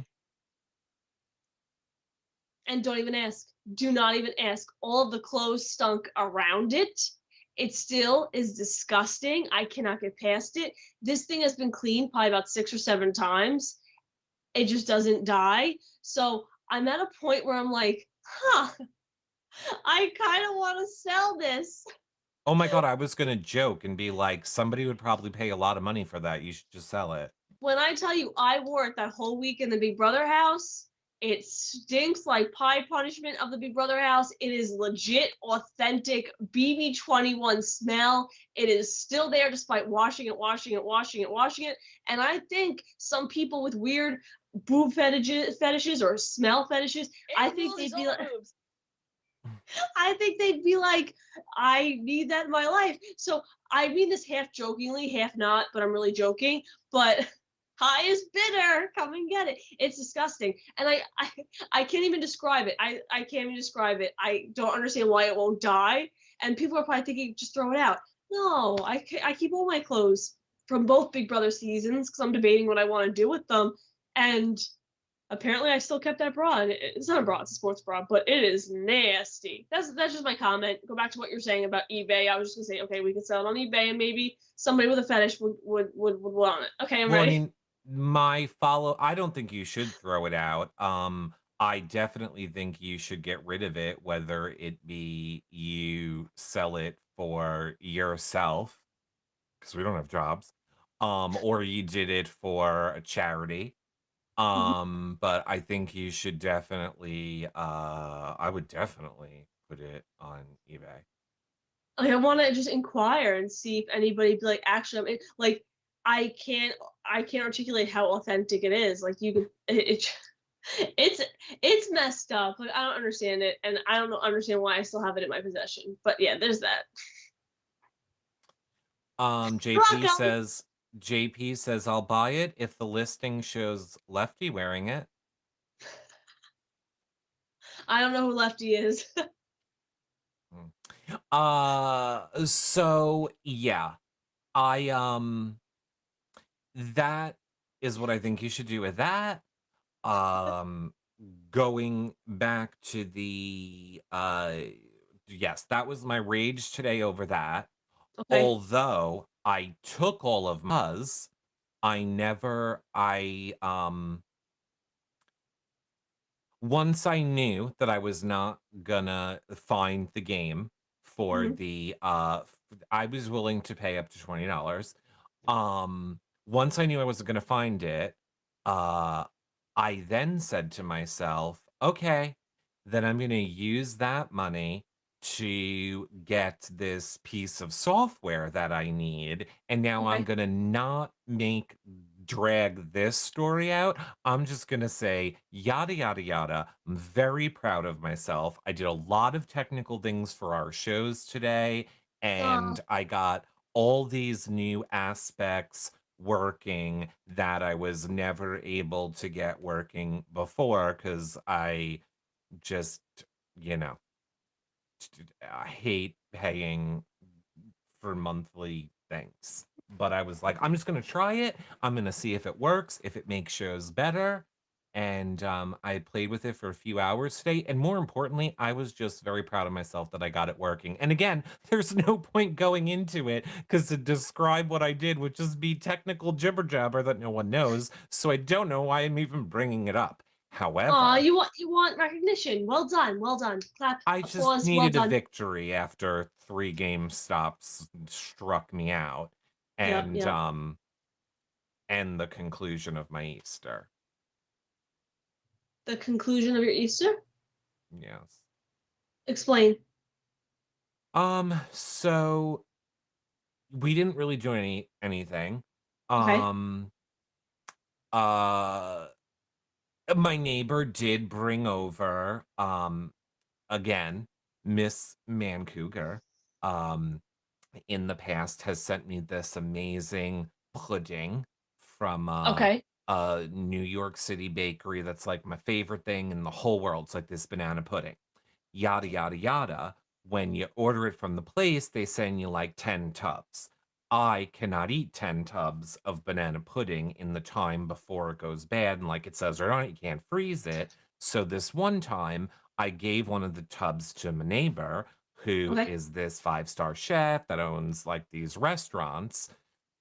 S1: And don't even ask. Do not even ask. All of the clothes stunk around it. It still is disgusting. I cannot get past it. This thing has been cleaned probably about 6 or 7 times. It just doesn't die. So I'm at a point where I'm like, I kind of want to sell this.
S2: Oh my God, I was going to joke and be like, somebody would probably pay a lot of money for that. You should just sell it.
S1: When I tell you I wore it that whole week in the Big Brother house, It stinks like pie punishment of the Big Brother house. It is legit, authentic BB21 smell. It is still there despite washing it, washing it, washing it, washing it. And I think some people with weird boob fetishes or smell fetishes, I think they'd be like, I think they'd be like, I need that in my life. So I mean this half jokingly, half not, but I'm really joking. But high is bitter. Come and get it. It's disgusting. And I can't even describe it. I can't even describe it. I don't understand why it won't die. And people are probably thinking, just throw it out. No, I keep all my clothes from both Big Brother seasons because I'm debating what I want to do with them. And apparently I still kept that bra. And it's not a bra, it's a sports bra, but it is nasty. That's just my comment. Go back to what you're saying about eBay. I was just gonna say, okay, we could sell it on eBay and maybe somebody with a fetish would want it. Okay, I'm
S2: Well, I
S1: ready.
S2: mean, I don't think you should throw it out. I definitely think you should get rid of it, whether it be you sell it for yourself, because we don't have jobs, or you did it for a charity.
S1: Mhm.
S2: But I think you should definitely, I would definitely put it on eBay.
S1: Like I want to just inquire and see if anybody be like, actually, like I can't articulate how authentic it is. Like you could, it's it's messed up. Like I don't understand it, and I don't understand why I still have it in my possession. But yeah, there's that.
S2: Um,
S1: Rock
S2: JP
S1: on.
S2: says JP says I'll buy it if the listing shows Lefty wearing it.
S1: I don't know who Lefty is.
S2: Mm. So yeah, I that is what I think you should do with that. Um, Going back to the yes, that was my rage today over that.
S1: Okay.
S2: Although I took all of Muzz, I never I once I knew that I was not gonna find the game for
S1: Hmm.
S2: the I was willing to pay up to $20. Once I knew I wasn't gonna find it, uh I then said to myself, okay, then I'm gonna use that money to get this piece of software that I need, and now I'm
S1: Okay.
S2: gonna not make drag this story out. I'm just gonna say yada yada yada. I'm very proud of myself. I did a lot of technical things for our shows today,
S1: Uh,
S2: and I got all these new aspects working that I was never able to get working before because I just, you know, I hate paying for monthly things. But I was like, I'm just gonna try it. I'm gonna see if it works, if it makes shows better. And I played with it for a few hours today. And more importantly, I was just very proud of myself that I got it working. And again, there's no point going into it because to describe what I did would just be technical jibber jabber that no one knows. So I don't know why I'm even bringing it up. However,
S1: you want recognition. Well done. Well done. Clap.
S2: I just
S1: Applause. Well
S2: needed a
S1: done.
S2: victory after 3 game stops struck me out,
S1: Yep.
S2: and,
S1: Yep.
S2: the conclusion of my Easter.
S1: The conclusion of your Easter.
S2: Yes.
S1: Explain.
S2: So we didn't really do anything.
S1: Okay.
S2: Um, uh, my neighbor did bring over, again, Miss Man Cougar, um, in the past has sent me this amazing pudding from
S1: Okay.
S2: a New York City bakery that's like my favorite thing in the whole world. It's like this banana pudding. Yada yada yada. When you order it from the place, they send you like 10 tubs. I cannot eat 10 tubs of banana pudding in the time before it goes bad. And like it says right on it, you can't freeze it. So this one time, I gave one of the tubs to my neighbor who
S1: Okay.
S2: is this five-star chef that owns like these restaurants,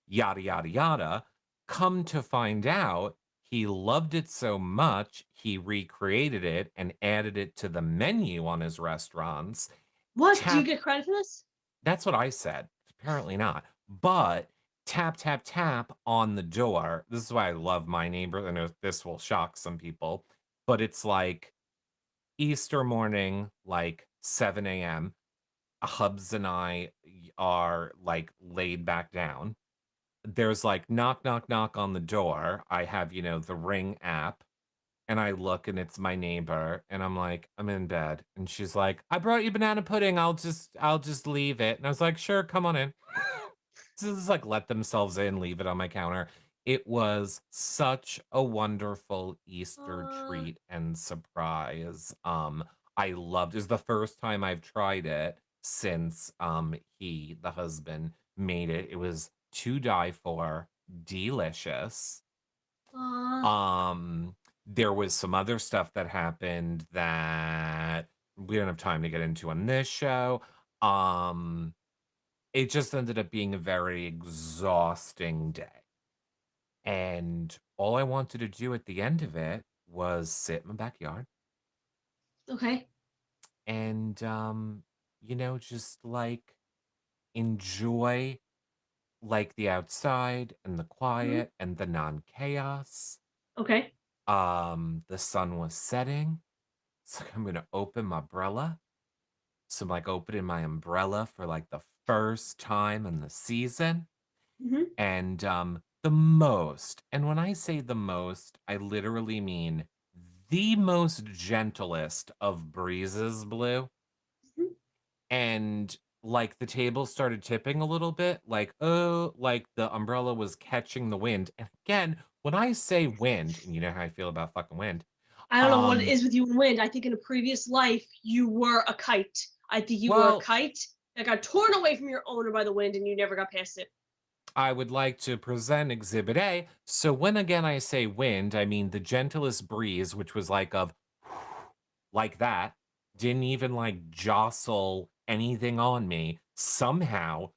S2: yada, yada, yada. Come to find out, he loved it so much, he recreated it and added it to the menu on his restaurants.
S1: What? Do you
S2: Tap,
S1: get credit for this?
S2: that's what I said. Apparently not. But tap, tap, tap on the door. This is why I love my neighbor. I know this will shock some people, but it's like Easter morning, like 7 a.m. Hubs and I are like laid back down. There's like knock, knock, knock on the door. I have, the Ring app, and I look and it's my neighbor, and I'm like, I'm in bed. And she's like, I brought you banana pudding. I'll just leave it. And I was like, sure, come on in. Just like let themselves in, leave it on my counter. It was such a wonderful Easter
S1: Uh,
S2: treat and surprise. I loved it's the first time I've tried it since the husband, made it. It was to die for, delicious.
S1: uh,
S2: Um, there was some other stuff that happened that we don't have time to get into on this show. Um, it just ended up being a very exhausting day. And all I wanted to do at the end of it was sit in my backyard
S1: okay.
S2: and just like enjoy like the outside and the
S1: Mhm.
S2: quiet and the non-chaos.
S1: Okay.
S2: The sun was setting. So I'm gonna open my umbrella. So I'm like opening my umbrella for like the first time in the season.
S1: Hmm.
S2: And the most, and when I say the most, I literally mean the most gentlest of breezes blew. And like the table started tipping a little bit, like, oh, like the umbrella was catching the wind. And again, when I say wind, and you know how I feel about fucking wind,
S1: I don't know what it
S2: um,
S1: is with you and wind. I think in a previous life you were a kite. I think you were a
S2: well,
S1: kite that got torn away from your owner by the wind and you never got past it.
S2: I would like to present Exhibit A. So when again I say wind, I mean the gentlest breeze, which was like of like that, didn't even like jostle anything on me. Somehow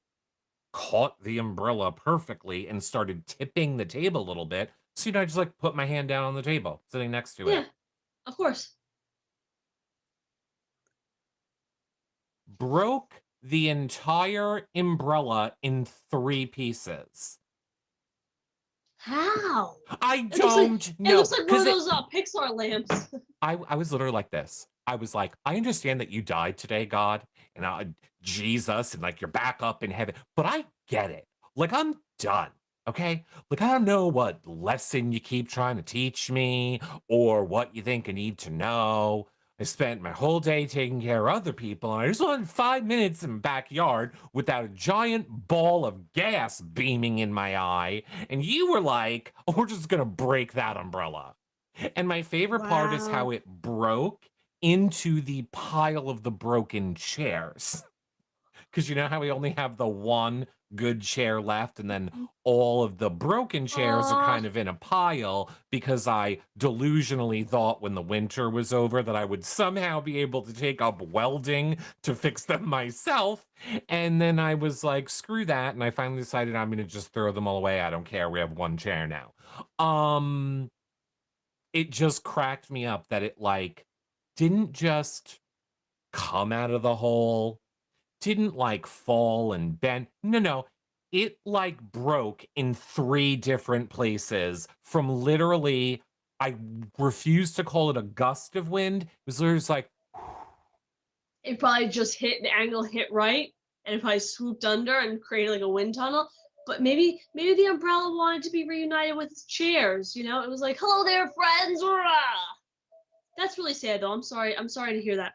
S2: caught the umbrella perfectly and started tipping the table a little bit. So I just like put my hand down on the table, sitting next to it.
S1: Yeah, of course.
S2: Broke the entire umbrella in 3 pieces.
S1: How?
S2: I
S1: It looks like
S2: don't
S1: it
S2: know.
S1: looks like one of
S2: Because
S1: those Pixar lamps.
S2: I was literally like this. I was like, I understand that you died today, God, and Jesus, and like you're back up in heaven, but I get it. Like I'm done. Okay. Like I don't know what lesson you keep trying to teach me or what you think I need to know. I spent my whole day taking care of other people, and I just wanted 5 minutes in my backyard without a giant ball of gas beaming in my eye. And you were like, oh, we're just gonna break that umbrella. And my favorite part is how
S1: Wow.
S2: it broke into the pile of the broken chairs. Because you know how we only have the one good chair left, and then all of the broken chairs are
S1: Uh,
S2: kind of in a pile because I delusionally thought when the winter was over that I would somehow be able to take up welding to fix them myself. And then I was like, screw that. And I finally decided I'm going to just throw them all away. I don't care. We have one chair now. Um, it just cracked me up that it like didn't just come out of the hole, didn't like fall and bend. No, no. It like broke in 3 different places from literally, I refuse to call it a gust of wind. It was literally just like,
S1: it probably just hit the angle hit right, and it probably swooped under and created like a wind tunnel. But maybe the umbrella wanted to be reunited with its chairs. You know, it was like, "Hello there, friends!" Rah! That's really sad, though. I'm sorry. I'm sorry to hear that.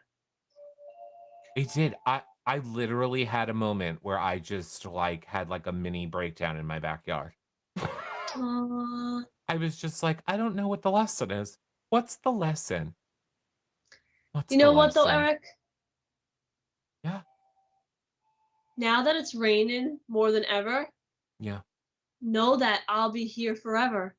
S2: it did. I literally had a moment where I just like had like a mini breakdown in my backyard.
S1: Uh,
S2: I was just like, I don't know what the lesson is. What's the lesson? What's
S1: you
S2: the
S1: know what though,
S2: lesson?
S1: Eric?
S2: Yeah,
S1: Now that it's raining more than ever,
S2: yeah.
S1: know that I'll be here forever.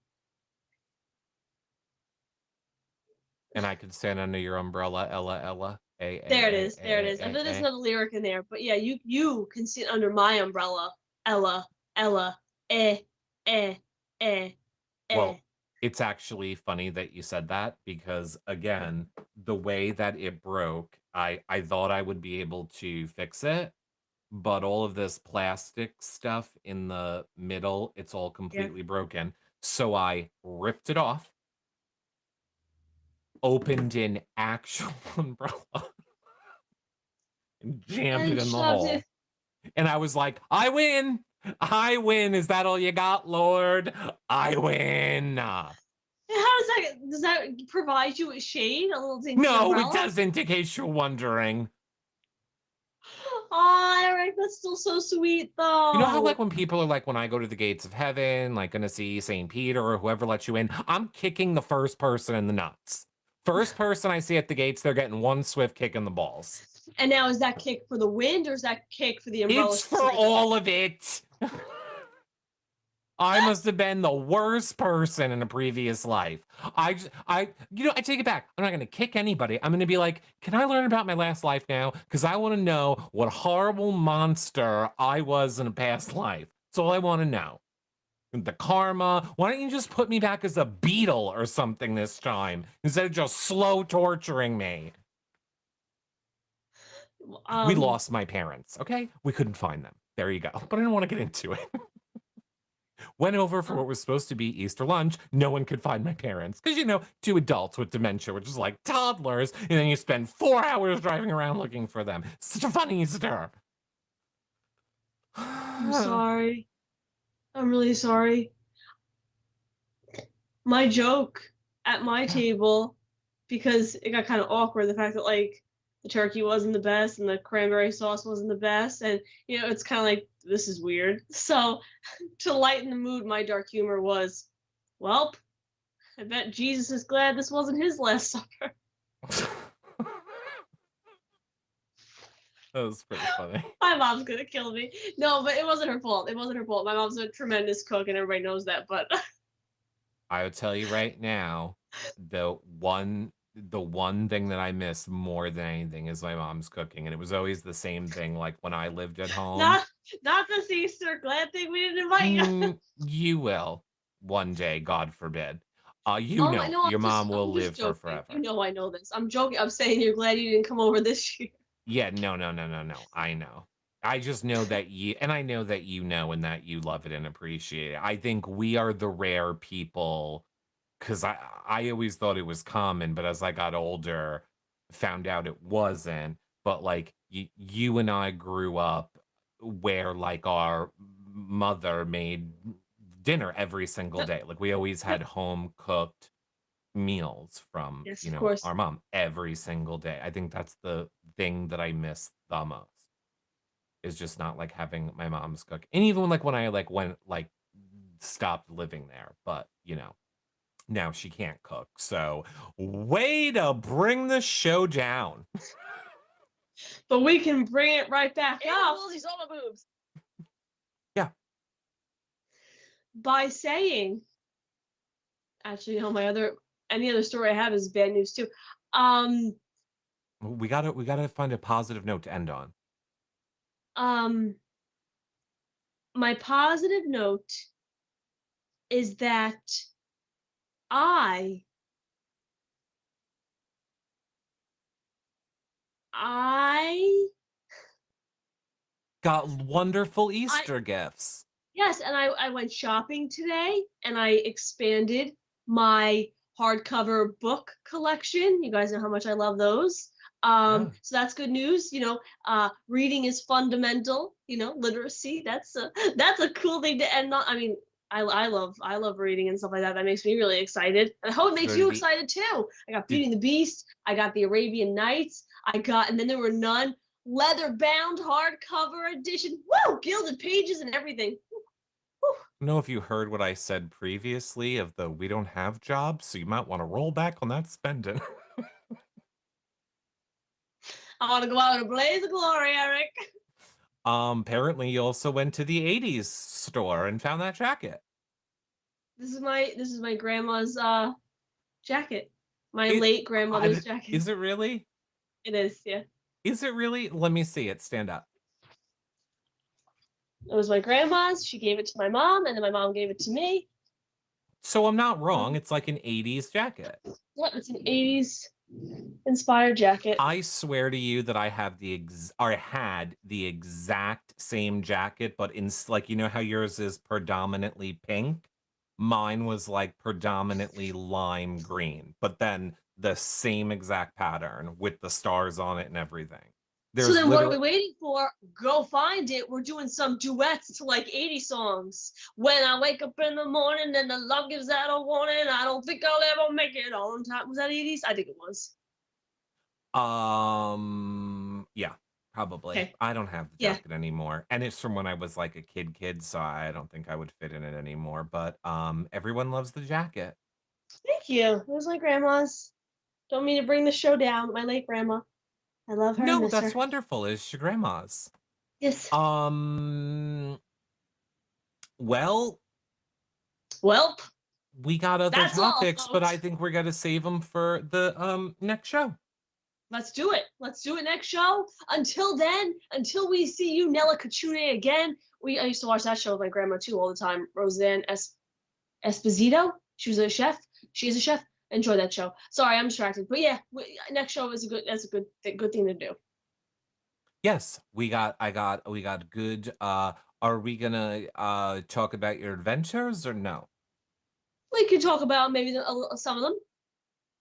S2: And I could stand under your umbrella, Ella, Ella.
S1: There it is. There it is. I know there's another lyric in there, but yeah, you can sit under my umbrella, Ella, Ella, eh, eh, eh, eh.
S2: Well, it's actually funny that you said that because again, the way that it broke, I thought I would be able to fix it, but all of this plastic stuff in the middle, it's all
S1: Yeah.
S2: completely broken. So I ripped it off, opened an actual umbrella and jammed
S1: And
S2: it in the
S1: shoved
S2: hole.
S1: it.
S2: And I was like, I win. I win. Is that all you got, Lord? I win.
S1: How does that provide you with shade? A little dinky
S2: No, it
S1: umbrella?
S2: doesn't, in case you're wondering.
S1: Oh, Eric, that's still so sweet, though.
S2: You know how, like, when people are like, when I go to the gates of heaven, like, gonna see St. Peter or whoever lets you in, I'm kicking the first person in the nuts. First person I see at the gates, they're getting one swift kick in the balls.
S1: And now, is that kick for the wind or is that kick for the umbrella?
S2: It's for all of it. I must have been the worst person in a previous life. I take it back. I'm not going to kick anybody. I'm going to be like, can I learn about my last life now? Because I want to know what horrible monster I was in a past life. That's all I want to know. The karma. Why don't you just put me back as a beetle or something this time instead of just slow torturing me? We lost my parents, okay? We couldn't find them. There you go. But I don't want to get into it. Went over for what was supposed to be Easter lunch. No one could find my parents. Because, 2 adults with dementia, which is like toddlers. And then you spend 4 hours driving around looking for them. Such a fun Easter.
S1: I'm sorry. I'm really sorry. My joke at my table, because it got kind of awkward, the fact that, like, the turkey wasn't the best and the cranberry sauce wasn't the best. And, it's kind of like, this is weird. So to lighten the mood, my dark humor was, welp, I bet Jesus is glad this wasn't his last supper.
S2: That was pretty funny.
S1: My mom's going to kill me. No, but it wasn't her fault. It wasn't her fault. My mom's a tremendous cook and everybody knows that. But
S2: I would tell you right now, the one thing that I miss more than anything is my mom's cooking. And it was always the same thing, like when I lived at home.
S1: not this Easter. Glad thing we didn't invite you.
S2: You will one day, God forbid. Your mom will live for forever.
S1: I know this. I'm joking. I'm saying you're glad you didn't come over this year.
S2: Yeah, no. I know. I just know that I know that and that you love it and appreciate it. I think we are the rare people, because I always thought it was common, but as I got older, found out it wasn't. But like you and I grew up where like our mother made dinner every single day. Like we always had home cooked meals from our mom every single day. I think that's the thing that I miss the most, is just not like having my mom's cook. And even like when I went stopped living there, but now she can't cook. So way to bring the show down.
S1: But we can bring it right back up.
S4: These all my boobs.
S2: Yeah.
S1: By saying, actually, any other story I have is bad news too.
S2: We gotta find a positive note to end on.
S1: My positive note is that I
S2: got wonderful Easter gifts.
S1: Yes, and I went shopping today and I expanded my hardcover book collection. You guys know how much I love those. So that's good news. Reading is fundamental. Literacy. That's a cool thing to end on. I mean, I love reading and stuff like that. That makes me really excited. And I hope it makes you excited too. I got Beauty and the Beast. I got the Arabian Nights. And then there were none leather bound hardcover edition. Woo! Gilded pages and everything.
S2: I don't know if you heard what I said previously of the we don't have jobs, so you might want to roll back on that spending.
S1: I want to go out in a blaze of glory, Eric.
S2: Apparently you also went to the 80s store and found that jacket.
S1: This is my grandma's jacket. My late grandmother's jacket.
S2: Is it really?
S1: It is, yeah.
S2: Is it really? Let me see it. Stand up.
S1: It was my grandma's. She gave it to my mom, and then my mom gave it to me.
S2: So I'm not wrong. It's like an 80s jacket.
S1: What? It's an 80s inspired jacket.
S2: I swear to you that I have had the exact same jacket, but in how yours is predominantly pink. Mine was like predominantly lime green, but then the same exact pattern with the stars on it and everything.
S1: So
S2: There's
S1: then what are we
S2: literally
S1: waiting for? Go find it. We're doing some duets to like 80 songs. When I wake up in the morning and the love gives out a warning, I don't think I'll ever make it on time. Was that 80s? I think it was.
S2: yeah, probably.
S1: Okay.
S2: I don't have the
S1: Yeah.
S2: jacket anymore. And it's from when I was like a kid, so I don't think I would fit in it anymore. But everyone loves the jacket.
S1: Thank you. It was my grandma's. Don't mean to bring the show down. My late grandma. I love her and
S2: No,
S1: miss
S2: that's
S1: her.
S2: wonderful. It's your grandma's.
S1: Yes.
S2: Well,
S1: Welp.
S2: we got other
S1: That's all,
S2: topics, but I
S1: folks.
S2: think we're gonna save them for the next show.
S1: Let's do it. Let's do it next show. Until then, until we see you, Nella Kachune, again. I used to watch that show with my grandma too all the time. Roseanne Esposito. She was a chef. She is a chef. Enjoy that show. Sorry, I'm distracted. But yeah, next show is that's a good thing to do.
S2: Yes, we got good. Are we gonna talk about your adventures or no?
S1: We could talk about maybe some of them.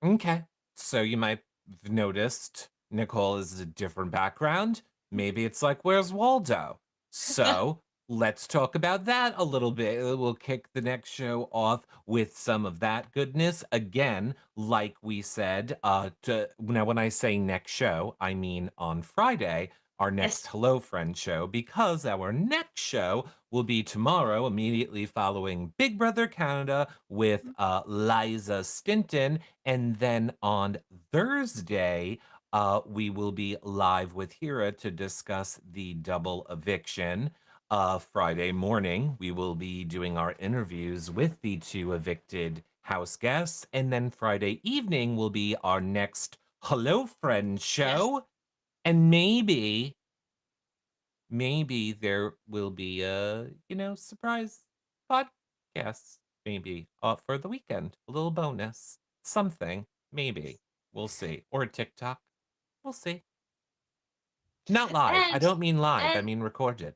S2: Okay. So you might have noticed Nicole is a different background. Maybe it's like, where's Waldo? So let's talk about that a little bit. We'll kick the next show off with some of that goodness. Again, like we said, now when I say next show, I mean on Friday, our next
S1: Yes.
S2: Hello Friend show, because our next show will be tomorrow, immediately following Big Brother Canada with Liza Stinton. And then on Thursday, we will be live with Hira to discuss the double eviction. Friday morning, we will be doing our interviews with the two evicted house guests. And then Friday evening will be our next Hello Friend show. And maybe there will be a, surprise podcast, maybe, for the weekend. A little bonus. Something. Maybe. We'll see. Or a TikTok. We'll see. Not live. I
S1: And
S2: don't mean live. I
S1: and
S2: mean recorded.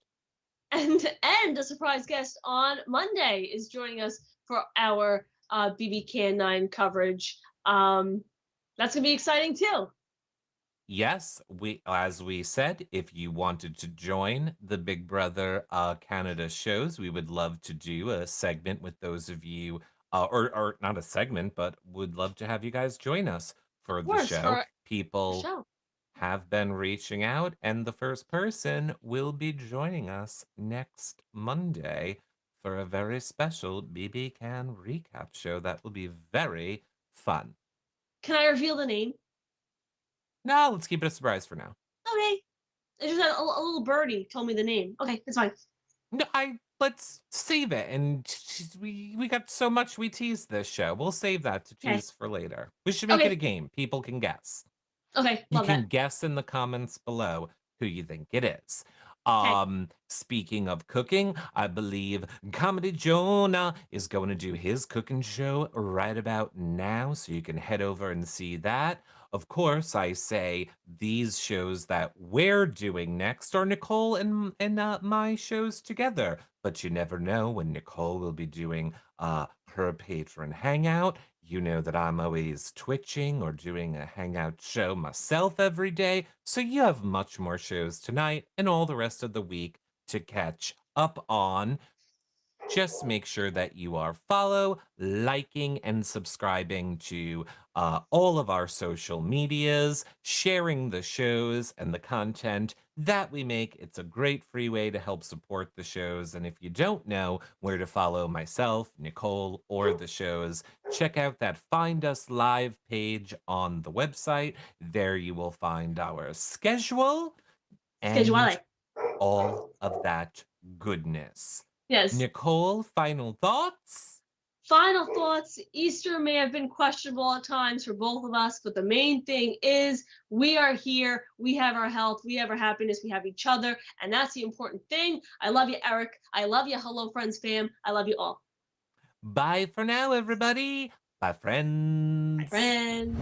S1: and a surprise guest on Monday is joining us for our BB Can 9 coverage. That's gonna be exciting too.
S2: Yes, as we said, if you wanted to join the Big Brother Canada shows, we would love to do a segment with those of you, or not a segment, but would love to have you guys join us for
S1: Of
S2: the
S1: course,
S2: show.
S1: for the
S2: People
S1: show.
S2: have been reaching out, and the first person will be joining us next Monday for a very special BB Can recap show that will be very fun.
S1: Can I reveal the name?
S2: No, let's keep it a surprise for now.
S1: Okay. It's just a little birdie told me the name. Okay, it's fine.
S2: No, let's save it. And we got so much we teased this show. We'll save that to
S1: Okay.
S2: tease for later. We should make it
S1: Okay.
S2: a game. People can guess.
S1: Okay,
S2: You
S1: love
S2: can
S1: that.
S2: guess in the comments below who you think it is.
S1: Okay.
S2: Speaking of cooking, I believe Comedy Jonah is going to do his cooking show right about now, so you can head over and see that. Of course, I say these shows that we're doing next are Nicole and my shows together, but you never know when Nicole will be doing her patron hangout. You know that I'm always twitching or doing a hangout show myself every day, so you have much more shows tonight and all the rest of the week to catch up on. Just make sure that you are liking, and subscribing to all of our social medias, sharing the shows and the content that we make. It's a great free way to help support the shows. And if you don't know where to follow myself, Nicole, or the shows, check out that Find Us Live page on the website. There you will find our schedule and all of that goodness.
S1: Yes.
S2: Nicole, final thoughts?
S1: Final thoughts. Easter may have been questionable at times for both of us, but the main thing is we are here. We have our health. We have our happiness. We have each other. And that's the important thing. I love you, Eric. I love you, Hello Friends fam. I love you all.
S2: Bye for now, everybody. Bye, friends.
S1: Bye, friends.